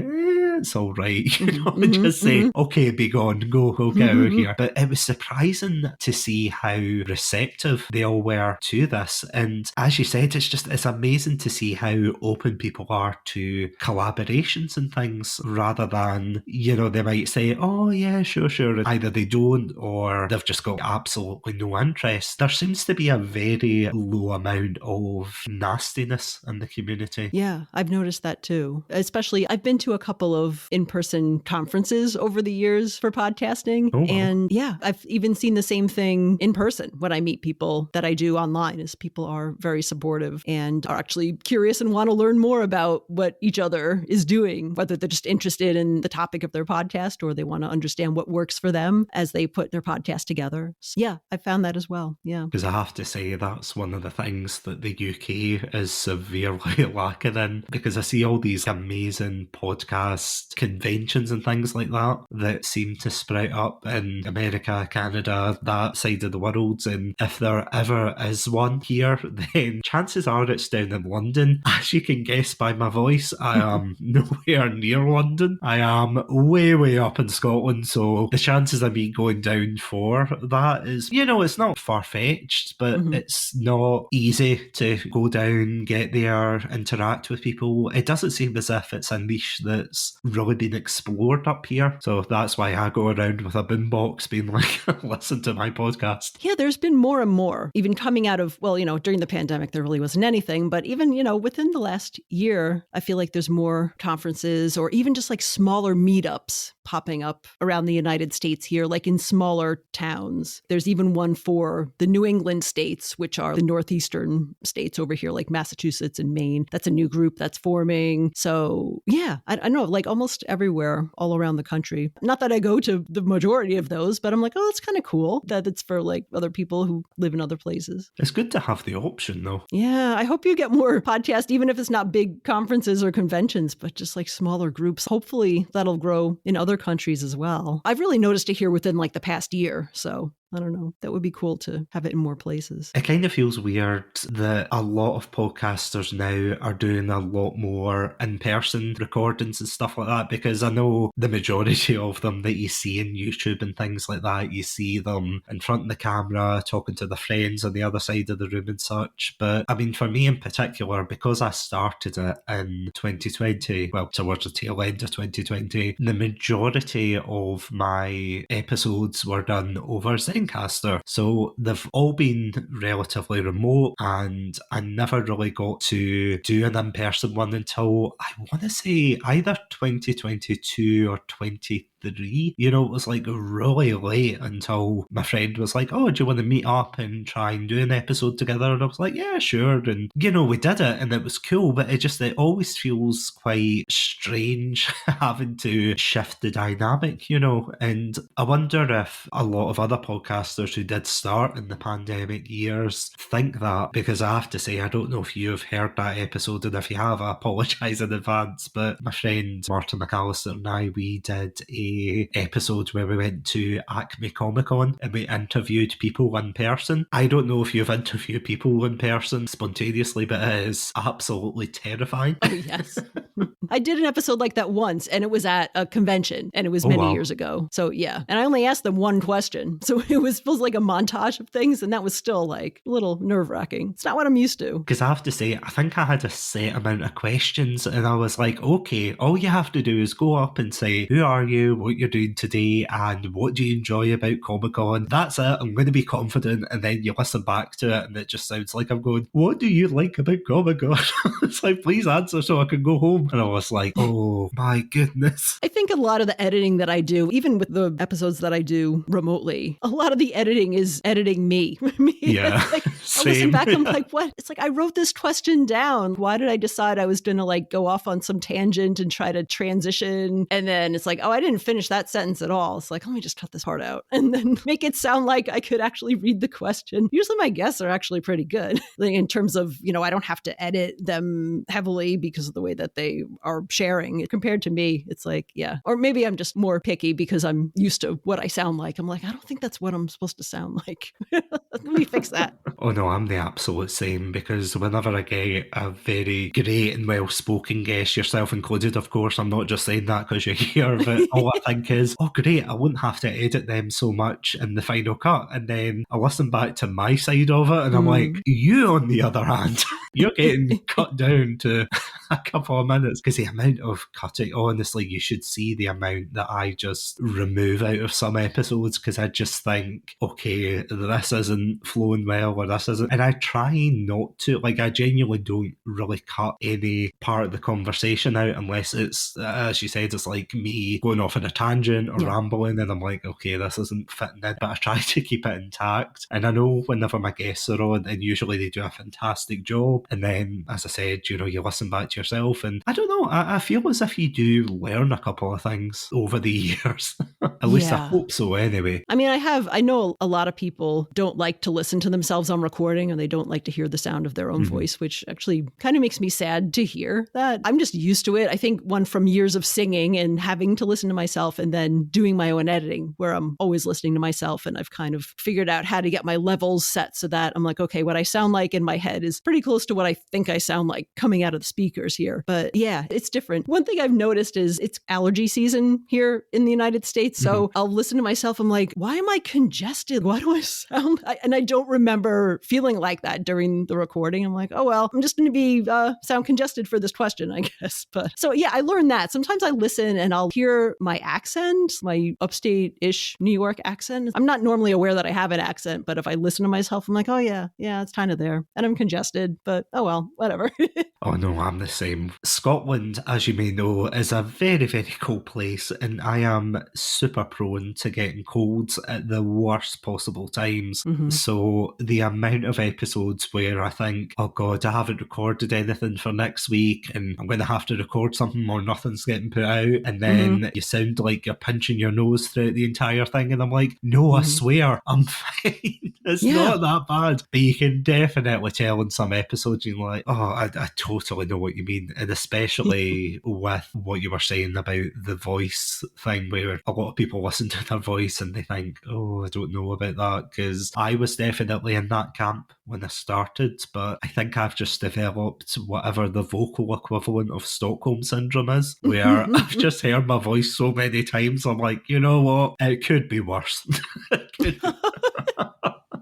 it's all right, just say, okay, be gone, go get out of here. But it was surprising to see how receptive they all were to this. And as you said, it's amazing to see how open people are to collaborations and things, rather than, they might say, oh yeah, sure. Either they don't, or they've just got absolutely no interest. There seems to be a very low amount of nastiness in the community. Yeah, I've noticed that too. Especially, I've been to a couple of in-person conferences over the years for podcasting. Oh, wow. And yeah, I've even seen the same thing in person when I meet people that I do online, is people are very supportive and are actually curious and want to learn more about what each other is doing, whether they're just interested in the topic of their podcast or they want to understand what works for them as they put their podcast together. So yeah, I found that as well. Yeah. Because I have to say that's one of the things that the UK is severely lacking in, because I see all these amazing podcast conventions and things like that seem to sprout up in America, Canada, that side of the world. And if there ever is one here, then chances are it's down in London. As you can guess by my voice, I am nowhere near London. I am way, way up in Scotland. So the chances of me going down for that is, it's not far-fetched, but it's not easy to go down, get there, interact with people. It doesn't seem as if it's a niche that's really been explored up here. So that's why I go around with a boombox being like, listen to my podcast. Yeah, there's been more and more, even coming out of, during the pandemic, there really wasn't anything. But even, within the last year, I feel like there's more conferences or even just like smaller meetups popping up around the United States here, like in smaller towns. There's even one for the New England states, which are the northeastern states over here, like Massachusetts and Maine. That's a new group that's forming. So yeah, I know, like almost everywhere all around the country. Not that I go to the majority of those, but I'm like, oh, that's kind of cool that it's for like other people who live in other places. It's good to have the option though. Yeah, I hope you get more podcasts, even if it's not big conferences or conventions, but just like smaller groups. Hopefully that'll grow in other countries as well. I've really noticed it here within like the past year. So I don't know. That would be cool to have it in more places. It kind of feels weird that a lot of podcasters now are doing a lot more in-person recordings and stuff like that, because I know the majority of them that you see in YouTube and things like that, you see them in front of the camera talking to their friends on the other side of the room and such. But I mean, for me in particular, because I started it in 2020, well, towards the tail end of 2020, the majority of my episodes were done over Zencaster. So they've all been relatively remote, and I never really got to do an in-person one until, I want to say, either 2022 or 2023. It was like really late until my friend was like, oh, do you want to meet up and try and do an episode together? And I was like, yeah, sure. And, we did it and it was cool, but it always feels quite strange having to shift the dynamic, and I wonder if a lot of other podcasters who did start in the pandemic years think that, because I have to say, I don't know if you've heard that episode, and if you have, I apologise in advance, but my friend Martin McAllister and I, we did a episode where we went to Acme Comic Con and we interviewed people in person. I don't know if you've interviewed people in person spontaneously, but it is absolutely terrifying. Oh, yes. I did an episode like that once, and it was at a convention, and it was many years ago. So yeah, and I only asked them one question. So it was like a montage of things, and that was still like a little nerve-wracking. It's not what I'm used to. Because I have to say, I think I had a set amount of questions, and I was like, okay, all you have to do is go up and say, who are you, what you're doing today, and what do you enjoy about Comic-Con? That's it. I'm going to be confident. And then you listen back to it, and it just sounds like I'm going, what do you like about Comic-Con? It's like, please answer so I can go home. And I was like, oh my goodness. I think a lot of the editing that I do, even with the episodes that I do remotely, a lot of the editing is editing me. Yeah. Like, I listen back, I'm like, what? It's like, I wrote this question down. Why did I decide I was going to like go off on some tangent and try to transition? And then it's like, oh, I didn't finish that sentence at all. It's like, let me just cut this part out and then make it sound like I could actually read the question. Usually my guests are actually pretty good in terms of, I don't have to edit them heavily because of the way that they are sharing. Compared to me, it's like, yeah. Or maybe I'm just more picky because I'm used to what I sound like. I'm like, I don't think that's what I'm supposed to sound like. Let me fix that. Oh no, I'm the absolute same, because whenever I get a very great and well-spoken guest, yourself included, of course, I'm not just saying that because you're here, but all I think is, oh great, I wouldn't have to edit them so much in the final cut. And then I listen back to my side of it and I'm like, you on the other hand, you're getting cut down to a couple of minutes, because the amount of cutting, honestly, you should see the amount that I just remove out of some episodes, because I just think, okay, this isn't flowing well, or this isn't, and I try not to, like, I genuinely don't really cut any part of the conversation out unless it's, as you said, it's like me going off on a tangent or rambling, and I'm like, okay, this isn't fitting in, but I try to keep it intact. And I know whenever my guests are on, and usually they do a fantastic job, and then, as I said, you know, you listen back to yourself, and I don't know, I feel as if you do learn a couple of things over the years. At least I hope so anyway. I mean, I know a lot of people don't like to listen to themselves on recording, and they don't like to hear the sound of their own voice, which actually kind of makes me sad to hear that. I'm just used to it. I think one from years of singing and having to listen to myself and then doing my own editing, where I'm always listening to myself, and I've kind of figured out how to get my levels set so that I'm like, okay, what I sound like in my head is pretty close to what I think I sound like coming out of the speakers here. But yeah, it's different. One thing I've noticed is it's allergy season here in the United States. So I'll listen to myself. I'm like, why am I congested? Why do I sound? And I don't remember feeling like that during the recording. I'm like, oh, well, I'm just going to be sound congested for this question, I guess. But so yeah, I learned that. Sometimes I listen and I'll hear my accent, my upstate-ish New York accent. I'm not normally aware that I have an accent, but if I listen to myself, I'm like, oh yeah, it's kind of there. And I'm congested, but oh well, whatever. Oh no, I'm the same. Scotland, as you may know, is a very, very cold place, and I am super prone to getting colds at the worst possible times. So the amount of episodes where I think, oh God, I haven't recorded anything for next week, and I'm going to have to record something or nothing's getting put out, and then you sound like you're pinching your nose throughout the entire thing, and I'm like, no, I swear, I'm fine. It's not that bad. But you can definitely tell in some episodes, you're like, oh, I totally know what you mean. And especially with what you were saying about the voice thing, where a lot of people listen to their voice and they think, oh, I don't know about that, because I was definitely in that camp when I started, but I think I've just developed whatever the vocal equivalent of Stockholm Syndrome is, where I've just heard my voice so many times, I'm like, you know what, it could be worse.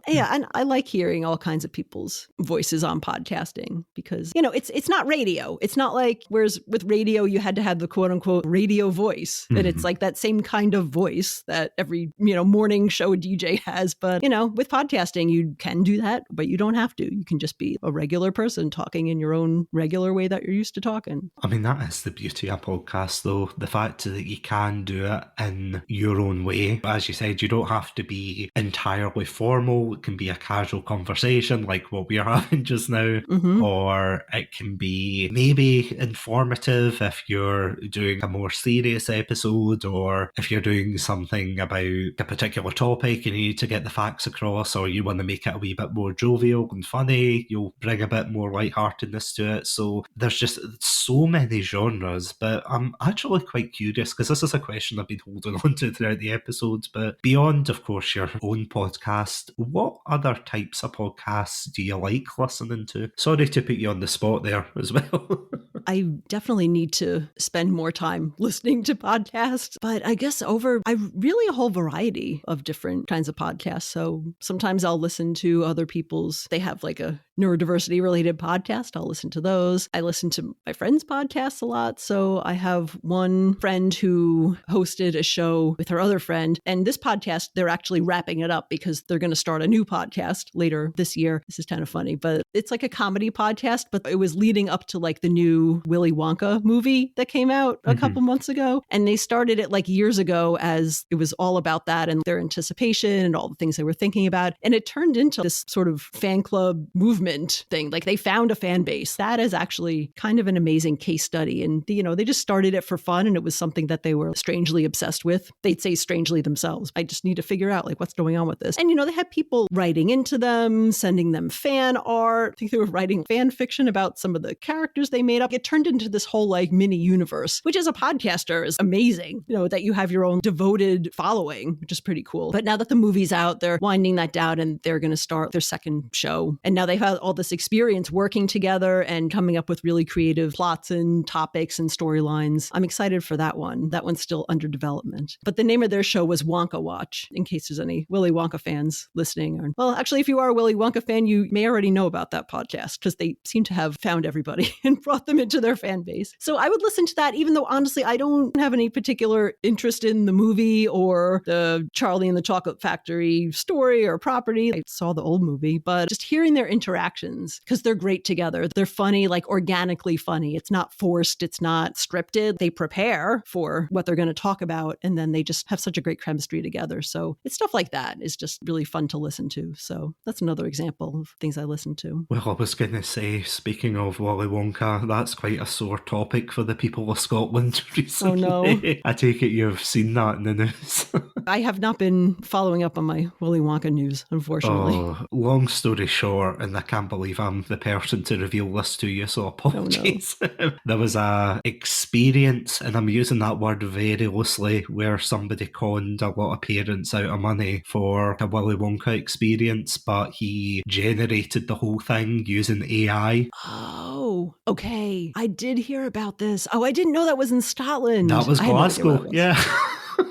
Yeah, and I like hearing all kinds of people's voices on podcasting because, you know, it's not radio. It's not like, whereas with radio, you had to have the quote unquote radio voice. And it's like that same kind of voice that every, you know, morning show DJ has. But, you know, with podcasting, you can do that, but you don't have to. You can just be a regular person talking in your own regular way that you're used to talking. I mean, that is the beauty of podcasts, though. The fact that you can do it in your own way. As you said, you don't have to be entirely formal. It can be a casual conversation like what we're having just now, or it can be maybe informative if you're doing a more serious episode, or if you're doing something about a particular topic and you need to get the facts across, or you want to make it a wee bit more jovial and funny, you'll bring a bit more lightheartedness to it. So there's just so many genres, but I'm actually quite curious, because this is a question I've been holding on to throughout the episodes, but beyond, of course, your own podcast, what other types of podcasts do you like listening to? Sorry to put you on the spot there as well. I definitely need to spend more time listening to podcasts, but I guess I really a whole variety of different kinds of podcasts. So sometimes I'll listen to other people's, they have like a neurodiversity related podcast. I'll listen to those. I listen to my friends' podcasts a lot. So I have one friend who hosted a show with her other friend, and this podcast, they're actually wrapping it up because they're going to start a new podcast later this year. This is kind of funny, but it's like a comedy podcast, but it was leading up to like the new Willy Wonka movie that came out a couple months ago. And they started it like years ago as it was all about that and their anticipation and all the things they were thinking about. And it turned into this sort of fan club movement thing. Like they found a fan base. That is actually kind of an amazing case study. And, you know, they just started it for fun and it was something that they were strangely obsessed with. They'd say strangely themselves. I just need to figure out like what's going on with this. And, you know, they had people writing into them, sending them fan art. I think they were writing fan fiction about some of the characters they made up. It turned into this whole like mini universe, which as a podcaster is amazing, you know, that you have your own devoted following, which is pretty cool. But now that the movie's out, they're winding that down and they're going to start their second show. And now they have about all this experience working together and coming up with really creative plots and topics and storylines. I'm excited for that one. That one's still under development. But the name of their show was Wonka Watch, in case there's any Willy Wonka fans listening. Well, actually, if you are a Willy Wonka fan, you may already know about that podcast because they seem to have found everybody and brought them into their fan base. So I would listen to that, even though honestly, I don't have any particular interest in the movie or the Charlie and the Chocolate Factory story or property. I saw the old movie, but just hearing their interactions, because they're great together. They're funny, like organically funny. It's not forced. It's not scripted. They prepare for what they're going to talk about, and then they just have such a great chemistry together. So it's stuff like that is just really fun to listen to. So that's another example of things I listen to. Well, I was going to say, speaking of Willy Wonka, that's quite a sore topic for the people of Scotland recently. Oh, no. I take it you've seen that in the news. I have not been following up on my Willy Wonka news, unfortunately. Oh, long story short, and I can't believe I'm the person to reveal this to you, so apologies. Oh, no. There was a experience, and I'm using that word very loosely, where somebody conned a lot of parents out of money for a Willy Wonka experience, but he generated the whole thing using AI. Oh, okay. I did hear about this. Oh, I didn't know that was in Scotland. That was Glasgow, yeah.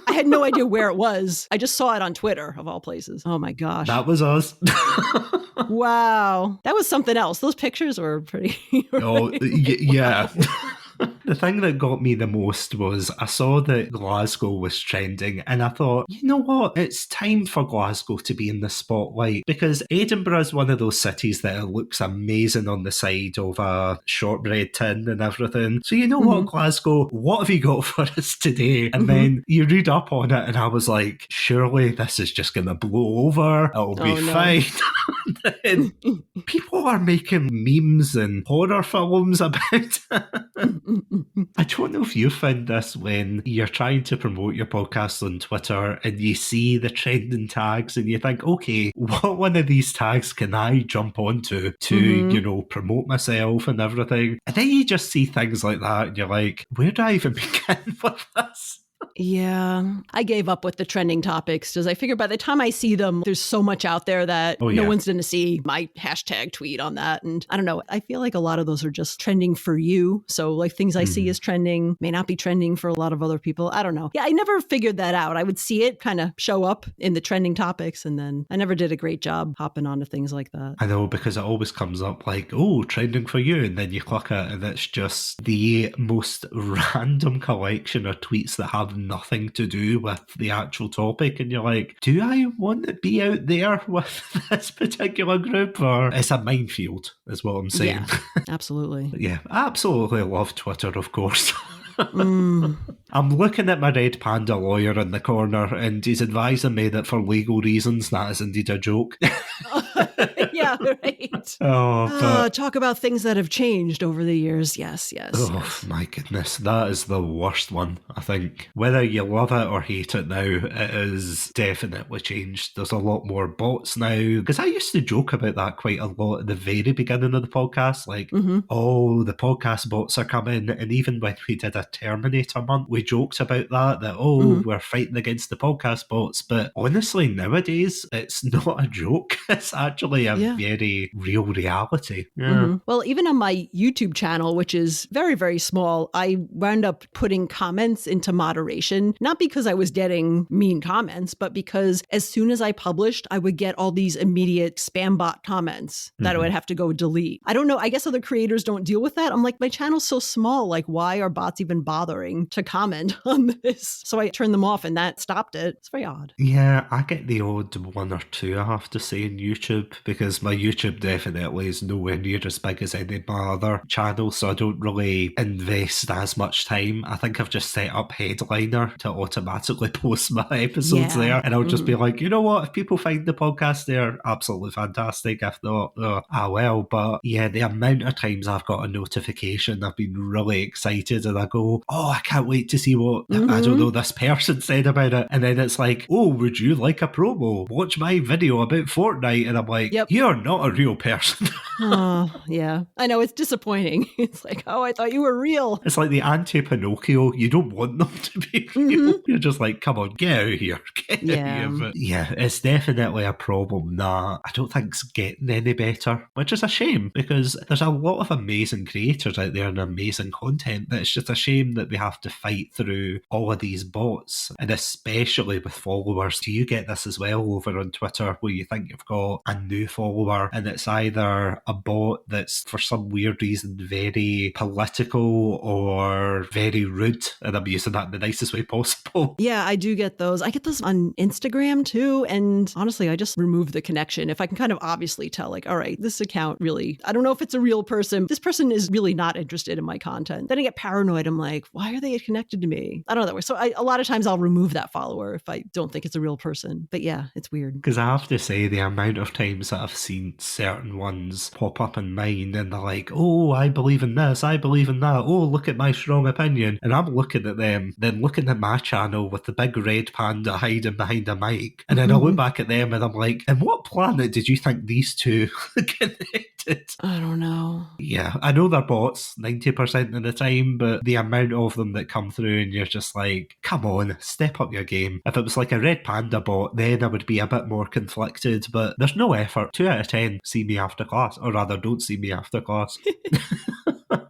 I had no idea where it was. I just saw it on Twitter, of all places. Oh my gosh. That was us. Wow. That was something else. Those pictures were pretty... Oh, yeah. The thing that got me the most was I saw that Glasgow was trending and I thought, you know what? It's time for Glasgow to be in the spotlight, because Edinburgh is one of those cities that it looks amazing on the side of a shortbread tin and everything. So you know what, Glasgow, what have you got for us today? And then you read up on it and I was like, surely this is just going to blow over. It'll be fine. Then people are making memes and horror films about it. I don't know if you found this when you're trying to promote your podcast on Twitter and you see the trending tags and you think, okay, what one of these tags can I jump onto to, you know, promote myself and everything? And then you just see things like that and you're like, where do I even begin with this? Yeah, I gave up with the trending topics because I figured by the time I see them, there's so much out there that no one's going to see my hashtag tweet on that. And I don't know, I feel like a lot of those are just trending for you. So like things I see as trending may not be trending for a lot of other people. I don't know. Yeah, I never figured that out. I would see it kind of show up in the trending topics and then I never did a great job hopping onto things like that. I know, because it always comes up like, oh, trending for you. And then you click it and it's just the most random collection of tweets that have nothing to do with the actual topic, and you're like, do I want to be out there with this particular group? Or it's a minefield is what I'm saying. Yeah, absolutely. Yeah, I absolutely love Twitter, of course. I'm looking at my red panda lawyer in the corner and he's advising me that for legal reasons that is indeed a joke. Yeah, right. Talk about things that have changed over the years. Yes. Oh, my goodness. That is the worst one, I think. Whether you love it or hate it now, it is definitely changed. There's a lot more bots now. Because I used to joke about that quite a lot at the very beginning of the podcast. Like, oh, the podcast bots are coming. And even when we did a Terminator month, we joked about that we're fighting against the podcast bots. But honestly, nowadays, it's not a joke. It's actually a very real reality. Yeah. Well, even on my YouTube channel, which is very, very small, I wound up putting comments into moderation, not because I was getting mean comments, but because as soon as I published, I would get all these immediate spam bot comments that I would have to go delete. I don't know. I guess other creators don't deal with that. I'm like, my channel's so small. Like, why are bots even bothering to comment on this? So I turned them off and that stopped it. It's very odd. Yeah, I get the odd one or two, I have to say, in YouTube, because my YouTube definitely is nowhere near as big as any of my other channels, so I don't really invest as much time. I think I've just set up Headliner to automatically post my episodes there, and I'll just be like, you know what, if people find the podcast there, absolutely fantastic. If not, well. But yeah, the amount of times I've got a notification, I've been really excited and I go, oh, I can't wait to see what, I don't know, this person said about it. And then it's like, oh, would you like a promo? Watch my video about Fortnite. And I'm like, you you're not a real person. Oh, yeah. I know, it's disappointing. It's like, oh, I thought you were real. It's like the anti-Pinocchio. You don't want them to be real. You're just like, come on, get out of here. Get out of here. But yeah, it's definitely a problem that I don't think's getting any better, which is a shame because there's a lot of amazing creators out there and amazing content, but it's just a shame that we have to fight through all of these bots, and especially with followers. Do you get this as well over on Twitter where you think you've got a new follower and it's either a bot that's for some weird reason very political or very rude, and I'm using that in the nicest way possible? Yeah, I do get those. I get those on Instagram too. And honestly, I just remove the connection. If I can kind of obviously tell, like, all right, this account really, I don't know if it's a real person. This person is really not interested in my content. Then I get paranoid. I'm like, why are they connected to me? I don't know that way. So a lot of times I'll remove that follower if I don't think it's a real person. But yeah, it's weird. Because I have to say, the amount of times that I've seen certain ones pop up in mine and they're like, oh, I believe in this, I believe in that, oh, look at my strong opinion. And I'm looking at them, then looking at my channel with the big red panda hiding behind a mic. And then I look back at them and I'm like, in what planet did you think these two connected? I don't know. Yeah, I know they're bots 90% of the time, but the amount of them that come through and you're just like, come on, step up your game. If it was like a red panda bot, then I would be a bit more conflicted, but there's no effort. 2 out of 10 see me after class, or rather don't see me after class.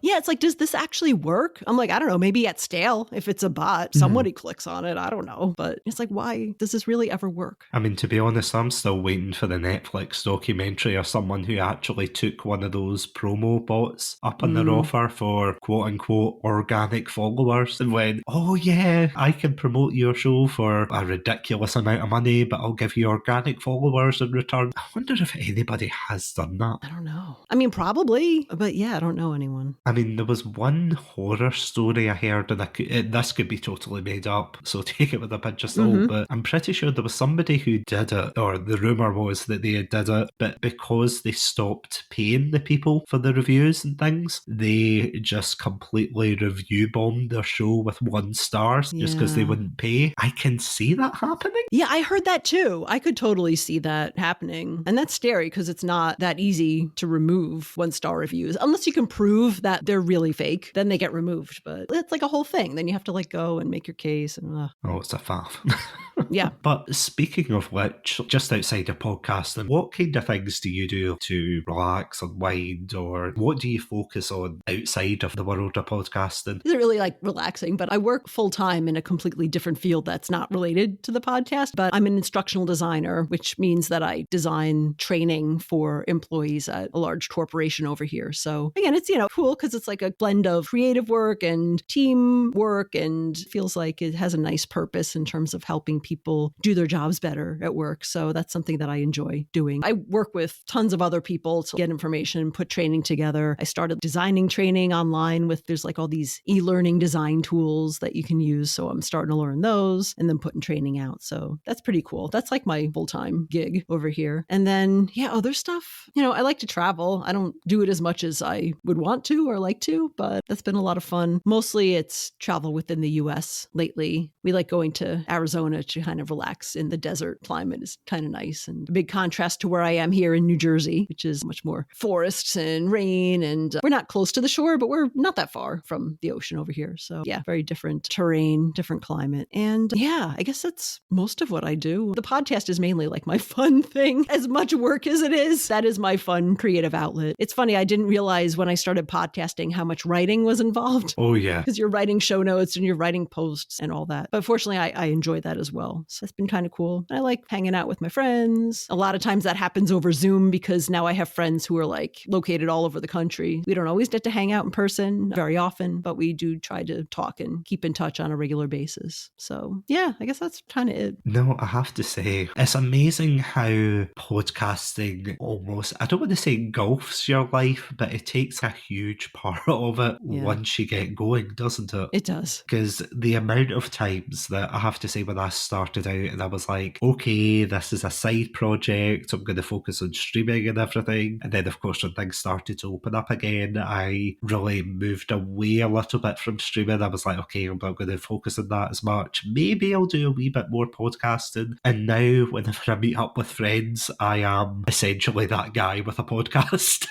Yeah, it's like, does this actually work? I'm like, I don't know, maybe at scale, if it's a bot, somebody clicks on it, I don't know. But it's like, why does this really ever work? I mean, to be honest, I'm still waiting for the Netflix documentary or someone who actually took one of those promo bots up on their offer for quote-unquote organic followers and went, oh yeah, I can promote your show for a ridiculous amount of money, but I'll give you organic followers in return. I wonder if anybody has done that. I don't know. I mean, probably, but yeah, I don't know anyone. I mean, there was one horror story I heard, and this could be totally made up, so take it with a pinch of salt, but I'm pretty sure there was somebody who did it, or the rumour was that they did it, but because they stopped paying the people for the reviews and things, they just completely review bombed their show with 1 star just because they wouldn't pay. I can see that happening. Yeah, I heard that too. I could totally see that happening. And that's scary because it's not that easy to remove 1-star reviews. Unless you can prove that they're really fake, then they get removed. But it's like a whole thing. Then you have to like go and make your case. And oh, it's a faff. Yeah. But speaking of which, just outside of podcasting, what kind of things do you do to relax, unwind, or what do you focus on outside of the world of podcasting? Is it really like relaxing? But I work full time in a completely different field that's not related to the podcast. But I'm an instructional designer, which means that I design training for employees at a large corporation over here. So again, it's, cool because it's like a blend of creative work and team work and feels like it has a nice purpose in terms of helping people do their jobs better at work. So that's something that I enjoy doing. I work with tons of other people to get information, put training together. I started designing training online there's like all these e-learning design tools that you can use. So I'm starting to learn those and then putting training out. So that's pretty cool. That's like my full-time gig over here. And then, other stuff, I like to travel. I don't do it as much as I would want to or like to, but that's been a lot of fun. Mostly it's travel within the US lately. We like going to Arizona to kind of relax in the desert. Climate is kind of nice and a big contrast to where I am here in New Jersey, which is much more forests and rain. And we're not close to the shore, but we're not that far from the ocean over here. So yeah, very different terrain, different climate. And yeah, I guess that's most of what I do. The podcast is mainly like my fun thing, as much work as it is. That is my fun creative outlet. It's funny, I didn't realize when I started podcasting how much writing was involved. Oh yeah. Because you're writing show notes and you're writing posts and all that. But fortunately, I enjoy that as well. So it's been kind of cool. I like hanging out with my friends. A lot of times that happens over Zoom because now I have friends who are like located all over the country. We don't always get to hang out in person very often, but we do try to talk and keep in touch on a regular basis. So yeah, I guess that's kind of it. No, I have to say, it's amazing how podcasting almost, I don't want to say engulfs your life, but it takes a huge huge part of it once you get going, doesn't it? It does. Because the amount of times that I have to say when I started out and I was like, okay, this is a side project, I'm going to focus on streaming and everything. And then, of course, when things started to open up again, I really moved away a little bit from streaming. I was like, okay, I'm not going to focus on that as much. Maybe I'll do a wee bit more podcasting. And now, whenever I meet up with friends, I am essentially that guy with a podcast.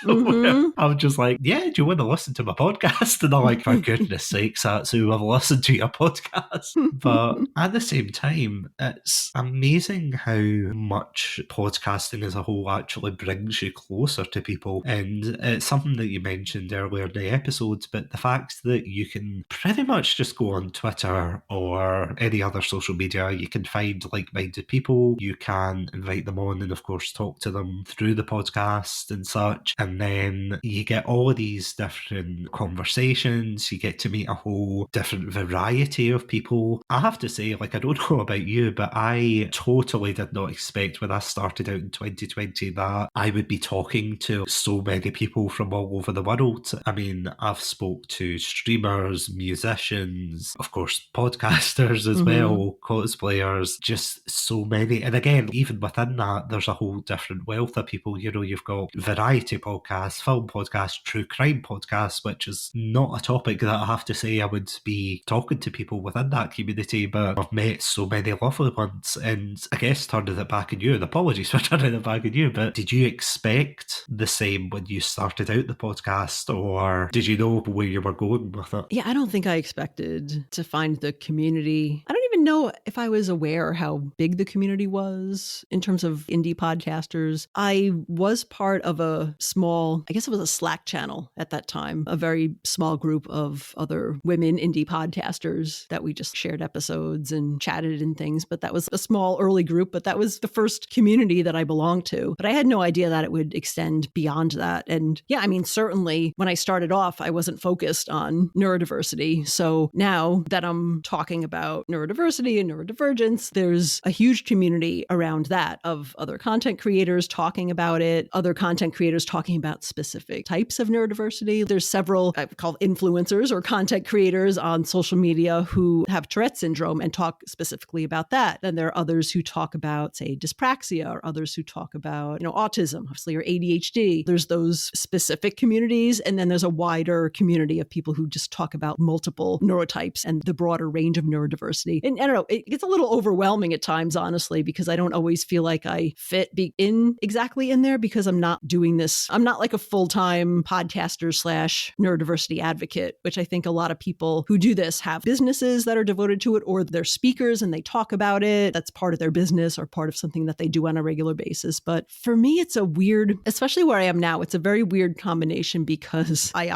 I'm just like, yeah, do you want to listen to my podcast? And I'm like, for goodness sakes, Satsu, I've listened to your podcast. But at the same time, it's amazing how much podcasting as a whole actually brings you closer to people. And it's something that you mentioned earlier in the episodes, but the fact that you can pretty much just go on Twitter or any other social media, you can find like-minded people, you can invite them on and of course talk to them through the podcast and such, and then you get all of these different conversations, you get to meet a whole different variety of people. I have to say, I don't know about you, but I totally did not expect when I started out in 2020 that I would be talking to so many people from all over the world. I mean, I've spoke to streamers, musicians, of course podcasters as well, cosplayers, just so many. And again, even within that, there's a whole different wealth of people. You know, you've got variety podcasts, film podcasts, true crime podcasts, which is not a topic that I have to say I would be talking to people within that community, but I've met so many lovely ones. And I guess turning it back on you, and apologies for turning it back on you, but did you expect the same when you started out the podcast, or did you know where you were going with it? Yeah, I don't think I expected to find the community. I don't even know if I was aware how big the community was in terms of indie podcasters. I was part of a small, I guess it was a Slack channel at that time, a very small group of other women indie podcasters that we just shared episodes and chatted and things. But that was a small early group, but that was the first community that I belonged to. But I had no idea that it would extend beyond that. And yeah, I mean, certainly when I started off, I wasn't focused on neurodiversity. So now that I'm talking about neurodiversity and neurodivergence, there's a huge community around that of other content creators talking about it, other content creators talking about specific types of neurodiversity. There's several I call influencers or content creators on social media who have Tourette syndrome and talk specifically about that. Then there are others who talk about, say, dyspraxia, or others who talk about, autism, obviously, or ADHD. There's those specific communities. And then there's a wider community of people who just talk about multiple neurotypes and the broader range of neurodiversity. And I don't know, it gets a little overwhelming at times, honestly, because I don't always feel like I fit exactly in there, because I'm not doing this. I'm not like a full-time podcaster / neurodiversity advocate, which I think a lot of people who do this have businesses that are devoted to it, or they're speakers and they talk about it. That's part of their business or part of something that they do on a regular basis. But for me, it's a weird, especially where I am now, it's a very weird combination, because I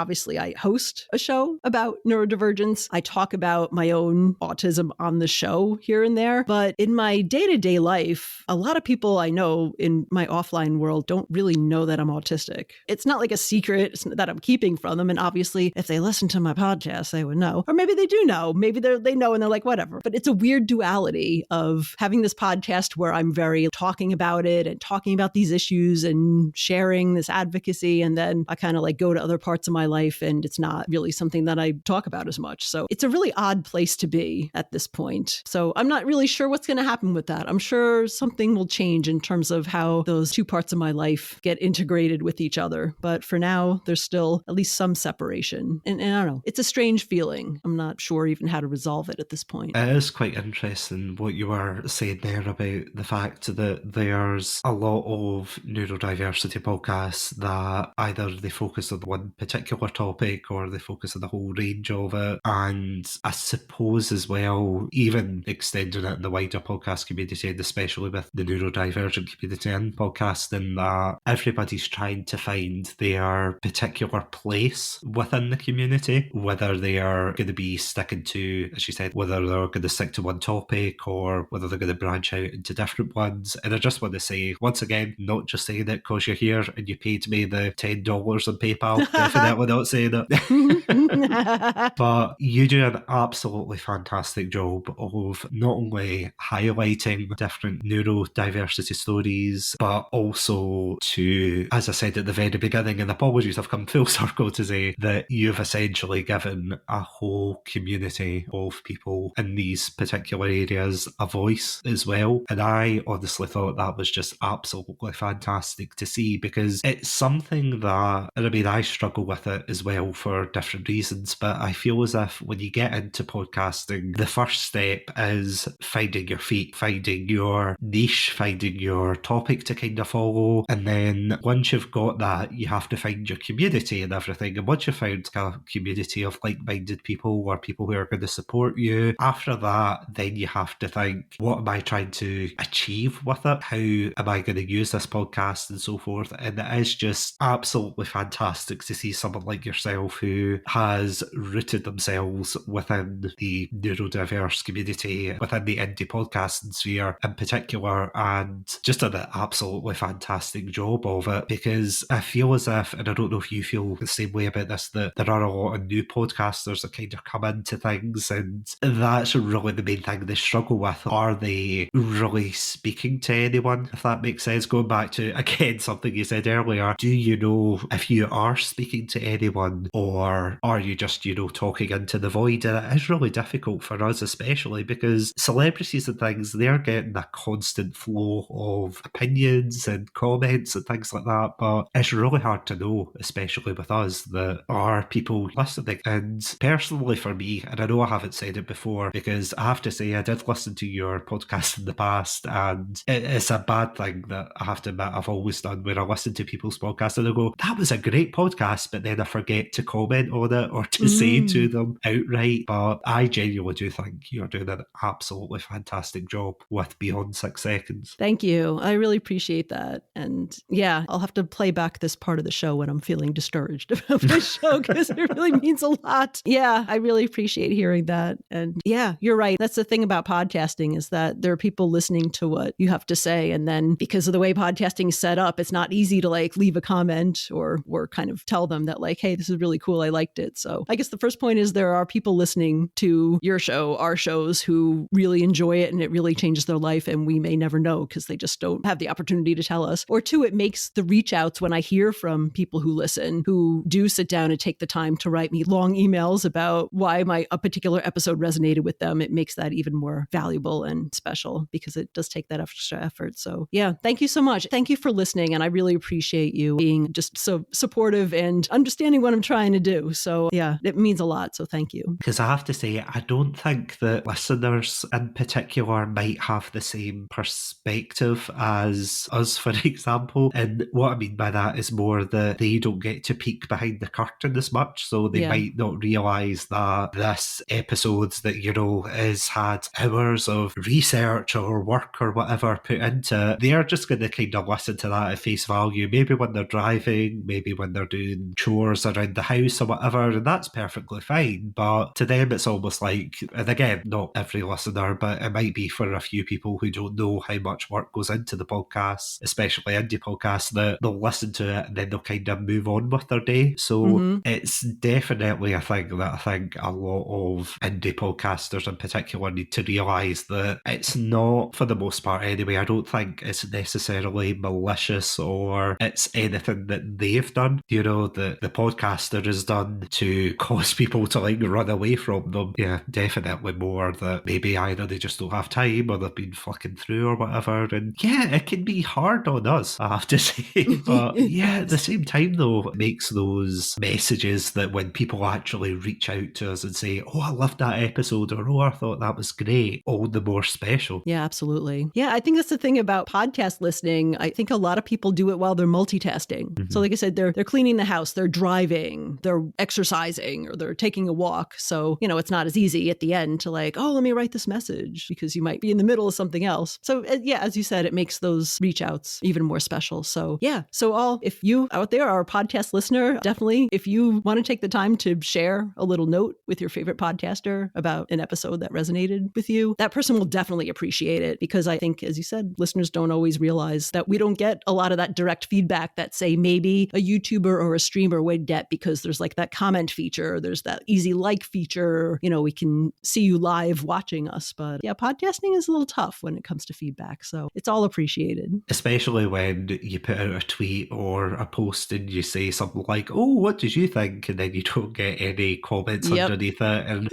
host a show about neurodivergence. I talk about my own autism on the show here and there. But in my day-to-day life, a lot of people I know in my offline world don't really know that I'm autistic. It's not like a secret that I'm keeping from them. And obviously, if they listen to my podcast, they would know. Or maybe they do know. Maybe they know and they're like, whatever. But it's a weird duality of having this podcast where I'm very talking about it and talking about these issues and sharing this advocacy. And then I kind of go to other parts of my life and it's not really something that I talk about as much. So it's a really odd place to be at this point. So I'm not really sure what's going to happen with that. I'm sure something will change in terms of how those two parts of my life get integrated with each other. But for now, there's still at least some separation. And I don't know, it's a strange feeling. I'm not sure even how to resolve it at this point. It is quite interesting what you were saying there about the fact that there's a lot of neurodiversity podcasts that either they focus on one particular topic or they focus on the whole range of it. And I suppose as well, even extending it in the wider podcast community, and especially with the neurodivergent community and podcasting, that everybody's trying to find their particular place within the community, whether they are going to be sticking to, as you said, whether they're going to stick to one topic or whether they're going to branch out into different ones. And I just want to say, once again, not just saying it because you're here and you paid me the $10 on PayPal, definitely not saying it. But you do an absolutely fantastic job of not only highlighting different neurodiversity stories, but also to, as I said at the very beginning, and apologies, I've come full circle to say that you've essentially given a whole community of people in these particular areas a voice as well. And I honestly thought that was just absolutely fantastic to see, because it's something that, and I mean, I struggle with it as well for different reasons, but I feel as if when you get into podcasting, the first step is finding your feet, finding your niche, finding your topic to kind of follow. And then once you've got that, you have to find your community and everything. And once you've found a community of like-minded people or people who are going to support you, after that, then you have to think, what am I trying to achieve with it? How am I going to use this podcast and so forth? And it is just absolutely fantastic to see someone like yourself who has rooted themselves within the neurodiverse community, within the indie podcasting sphere in particular, and just done an absolutely fantastic job of it. Because I feel as if, and I don't know if you feel the same way about this, that there are a lot of new podcasters that kind of come into things, and that's really the main thing they struggle with. Are they really speaking to anyone, if that makes sense? Going back to, again, something you said earlier, do you know if you are speaking to anyone, or are you just, talking into the void? And it is really difficult for us, especially because celebrities and things, they're getting a constant flow of opinions and comments and things like that, but it's really hard to know, especially with us, that are people listening. And personally for me, and I know I haven't said it before, because I have to say I did listen to your podcast in the past, and it's a bad thing that I have to admit I've always done, where I listen to people's podcasts and I go, that was a great podcast, but then I forget to comment on it or to say to them outright. But I genuinely do think you're doing an absolutely fantastic job with Beyond 6 Seconds. Thank you. I really appreciate that. And yeah, I'll have to play back this part of the show when I'm feeling discouraged about the show, because it really means a lot. Yeah, I really appreciate hearing that. And yeah, you're right. That's the thing about podcasting, is that there are people listening to what you have to say. And then because of the way podcasting is set up, it's not easy to like leave a comment or kind of tell them that like, hey, this is really cool. I liked it. So I guess the first point is there are people listening to your show, our shows, who really enjoy it and it really changes their life. And we may never know because they just don't have the opportunity to tell us. Or two, it makes the reach outs when I hear from people who listen, who do sit down and take the time to write me long emails about why a particular episode resonated with them. It makes that even more valuable and special because it does take that extra effort. So yeah, thank you so much. Thank you for listening. And I really appreciate you being just so supportive and understanding what I'm trying to do. So yeah, it means a lot. So thank you. Because I have to say, I don't think that listeners in particular might have the same perspective as us, for example. And what I mean by that is more that they don't get to peek behind the curtain as much. So they might not realise that this episode that, has had hours of research or work or whatever put into it. They're just going to kind of listen to that at face value, maybe when they're driving, maybe when they're doing chores around the house or whatever, and that's perfectly fine. But to them, it's almost like, and again, not every listener, but it might be for a few people who don't know how much work goes into the podcast, especially indie podcasts, that they'll listen to it and then they'll kind of move on with their day. So it's definitely a thing that I think a lot of indie podcasters in particular need to realise, that it's not, for the most part anyway, I don't think it's necessarily malicious or it's anything that they've done, that the podcaster has done to cause people to like run away from them. Yeah, definitely more that maybe either they just don't have time or they've been flicking through or whatever. And yeah, it can be hard on us, I have to say. But yeah, at the same time though, it makes those messages that when people actually reach out to us and say, oh, I loved that episode, or oh, I thought that was great, all the more special. Yeah, absolutely. Yeah, I think that's the thing about podcast listening. I think a lot of people do it while they're multitasking. So like I said, they're cleaning the house, they're driving, they're exercising, or they're taking a walk. So, it's not as easy at the end to like, oh, let me write this message, because you might be in the middle of something else. So yeah, as you said, it makes those reach outs even more special. So yeah, so if you out there are a podcast listener, definitely, if you want to take the time to share a little note with your favorite podcaster about an episode that resonated with you, that person will definitely appreciate it. Because I think, as you said, listeners don't always realize that we don't get a lot of that direct feedback that, say, maybe a YouTuber or a streamer would get, because there's like that comment feature, there's that easy like feature, we can see you live live watching us. But yeah, podcasting is a little tough when it comes to feedback. So it's all appreciated. Especially when you put out a tweet or a post and you say something like, oh, what did you think? And then you don't get any comments underneath it. And,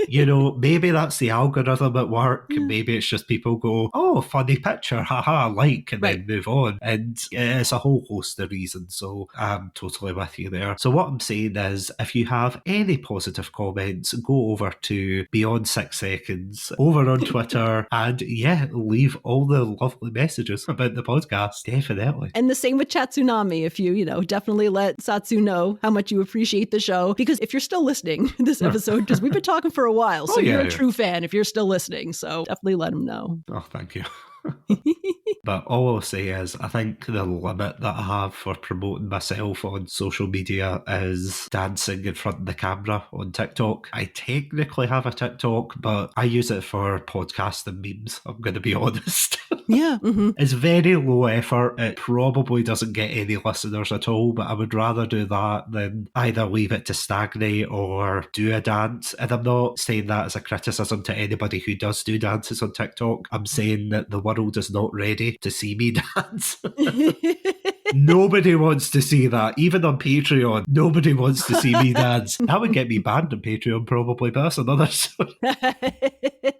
maybe that's the algorithm at work. And maybe it's just people go, oh, funny picture, haha, like, and then move on. And it's a whole host of reasons. So I'm totally with you there. So what I'm saying is, if you have any positive comments, go over to Beyond 6 Seconds over on Twitter and leave all the lovely messages about the podcast. Definitely. And the same with Chatsunami. If you definitely let Satsu know how much you appreciate the show, because if you're still listening to this episode, because we've been talking for a while, so you're a true fan if you're still listening. So definitely let him know. Oh, thank you. But all I'll say is, I think the limit that I have for promoting myself on social media is dancing in front of the camera on TikTok. I technically have a TikTok, but I use it for podcasts and memes, I'm going to be honest. Yeah. It's very low effort. It probably doesn't get any listeners at all, but I would rather do that than either leave it to stagnate or do a dance. And I'm not saying that as a criticism to anybody who does do dances on TikTok. I'm saying that the world is not ready to see me dance. Nobody wants to see that. Even on Patreon, nobody wants to see me dance. That would get me banned on Patreon probably, but that's another story.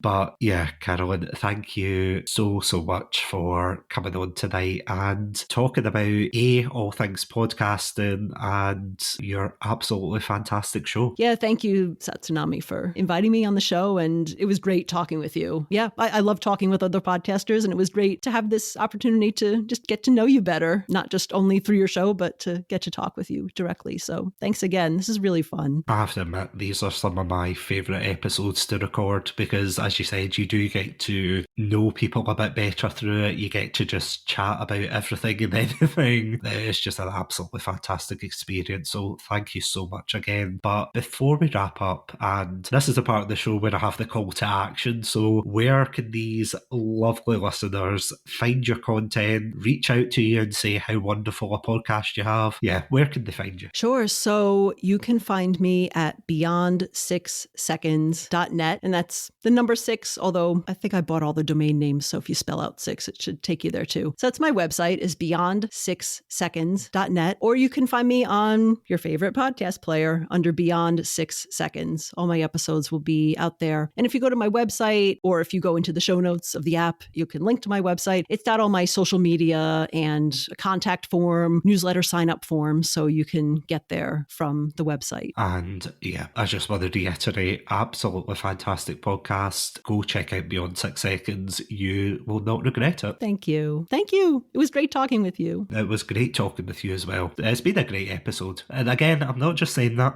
But yeah, Carolyn, thank you so much for coming on tonight and talking about all things podcasting and your absolutely fantastic show. Yeah, thank you, Satsunami, for inviting me on the show. And it was great talking with you. Yeah, I love talking with other podcasters, and it was great to have this opportunity to just get to know you better, not just only through your show, but to get to talk with you directly. So thanks again. This is really fun. I have to admit, these are some of my favourite episodes to record because, as you said, you do get to know people a bit better through it. You get to just chat about everything and anything. It's just an absolutely fantastic experience. So thank you so much again. But before we wrap up, and this is the part of the show where I have the call to action. So where can these lovely listeners find your content, reach out to you and say how wonderful a podcast you have? Yeah, where can they find you? Sure. So you can find me at beyond6seconds.net, and that's the number 6, although I think I bought all the domain names, so if you spell out 6, it should take you there too. So that's my website, is beyond6seconds.net, or you can find me on your favorite podcast player under Beyond 6 Seconds. All my episodes will be out there. And if you go to my website, or if you go into the show notes of the app, you can link to my website. It's got all my social media and a contact form, newsletter sign up form, so you can get there from the website. And yeah, I just want to reiterate, absolutely fantastic podcast. Go check out Beyond 6 Seconds. You will not regret it. Thank you. Thank you. It was great talking with you. It was great talking with you as well. It's been a great episode. And again, I'm not just saying that.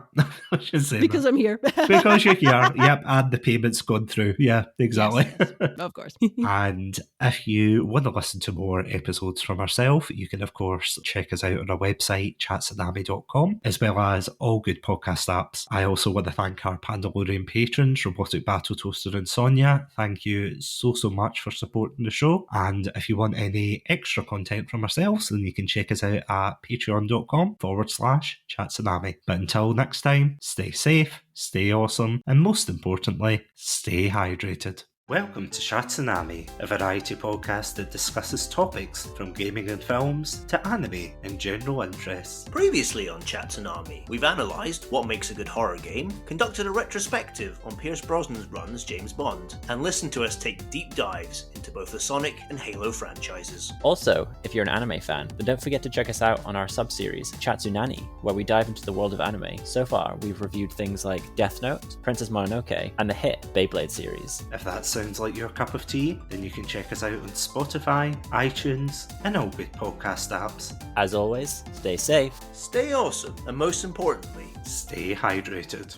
I'm just saying because that. I'm here. Because you're here. Yep. And the payment's gone through. Yeah, exactly. Yes. Of course. And if you want to listen to more episodes from ourselves, you can, of course, check us out on our website, chatsunami.com, as well as all good podcast apps. I also want to thank our Pandalorian patrons, Robotic Battle Toaster and Sonia. Thank you so much for supporting the show. And if you want any extra content from ourselves, then you can check us out at patreon.com/Chatsunami. But until next time, stay safe, stay awesome, and most importantly, stay hydrated. Welcome to Chatsunami, a variety podcast that discusses topics from gaming and films to anime and general interests. Previously on Chatsunami, we've analysed what makes a good horror game, conducted a retrospective on Pierce Brosnan's run as James Bond, and listened to us take deep dives into both the Sonic and Halo franchises. Also, if you're an anime fan, then don't forget to check us out on our sub-series, Chatsunami, where we dive into the world of anime. So far, we've reviewed things like Death Note, Princess Mononoke, and the hit Beyblade series. If that's sounds like your cup of tea, then you can check us out on Spotify, iTunes, and all good podcast apps. As always, stay safe, stay awesome, and most importantly, stay hydrated.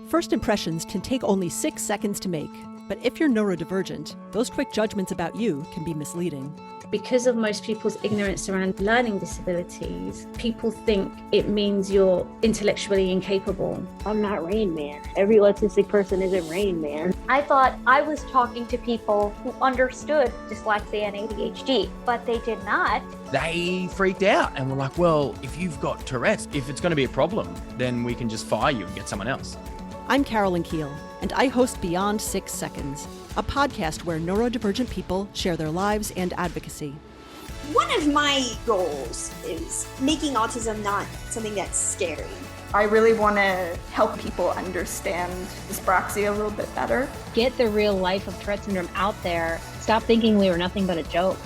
First impressions can take only 6 seconds to make, but if you're neurodivergent, those quick judgments about you can be misleading. Because of most people's ignorance around learning disabilities, people think it means you're intellectually incapable. I'm not Rain Man. Every autistic person isn't Rain Man. I thought I was talking to people who understood dyslexia and ADHD, but they did not. They freaked out and were like, well, if you've got Tourette's, if it's going to be a problem, then we can just fire you and get someone else. I'm Carolyn Keel, and I host Beyond 6 Seconds, a podcast where neurodivergent people share their lives and advocacy. One of my goals is making autism not something that's scary. I really want to help people understand dyspraxia a little bit better. Get the real life of Tourette syndrome out there. Stop thinking we were nothing but a joke.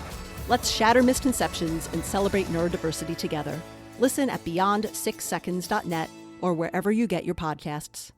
Let's shatter misconceptions and celebrate neurodiversity together. Listen at beyond6seconds.net or wherever you get your podcasts.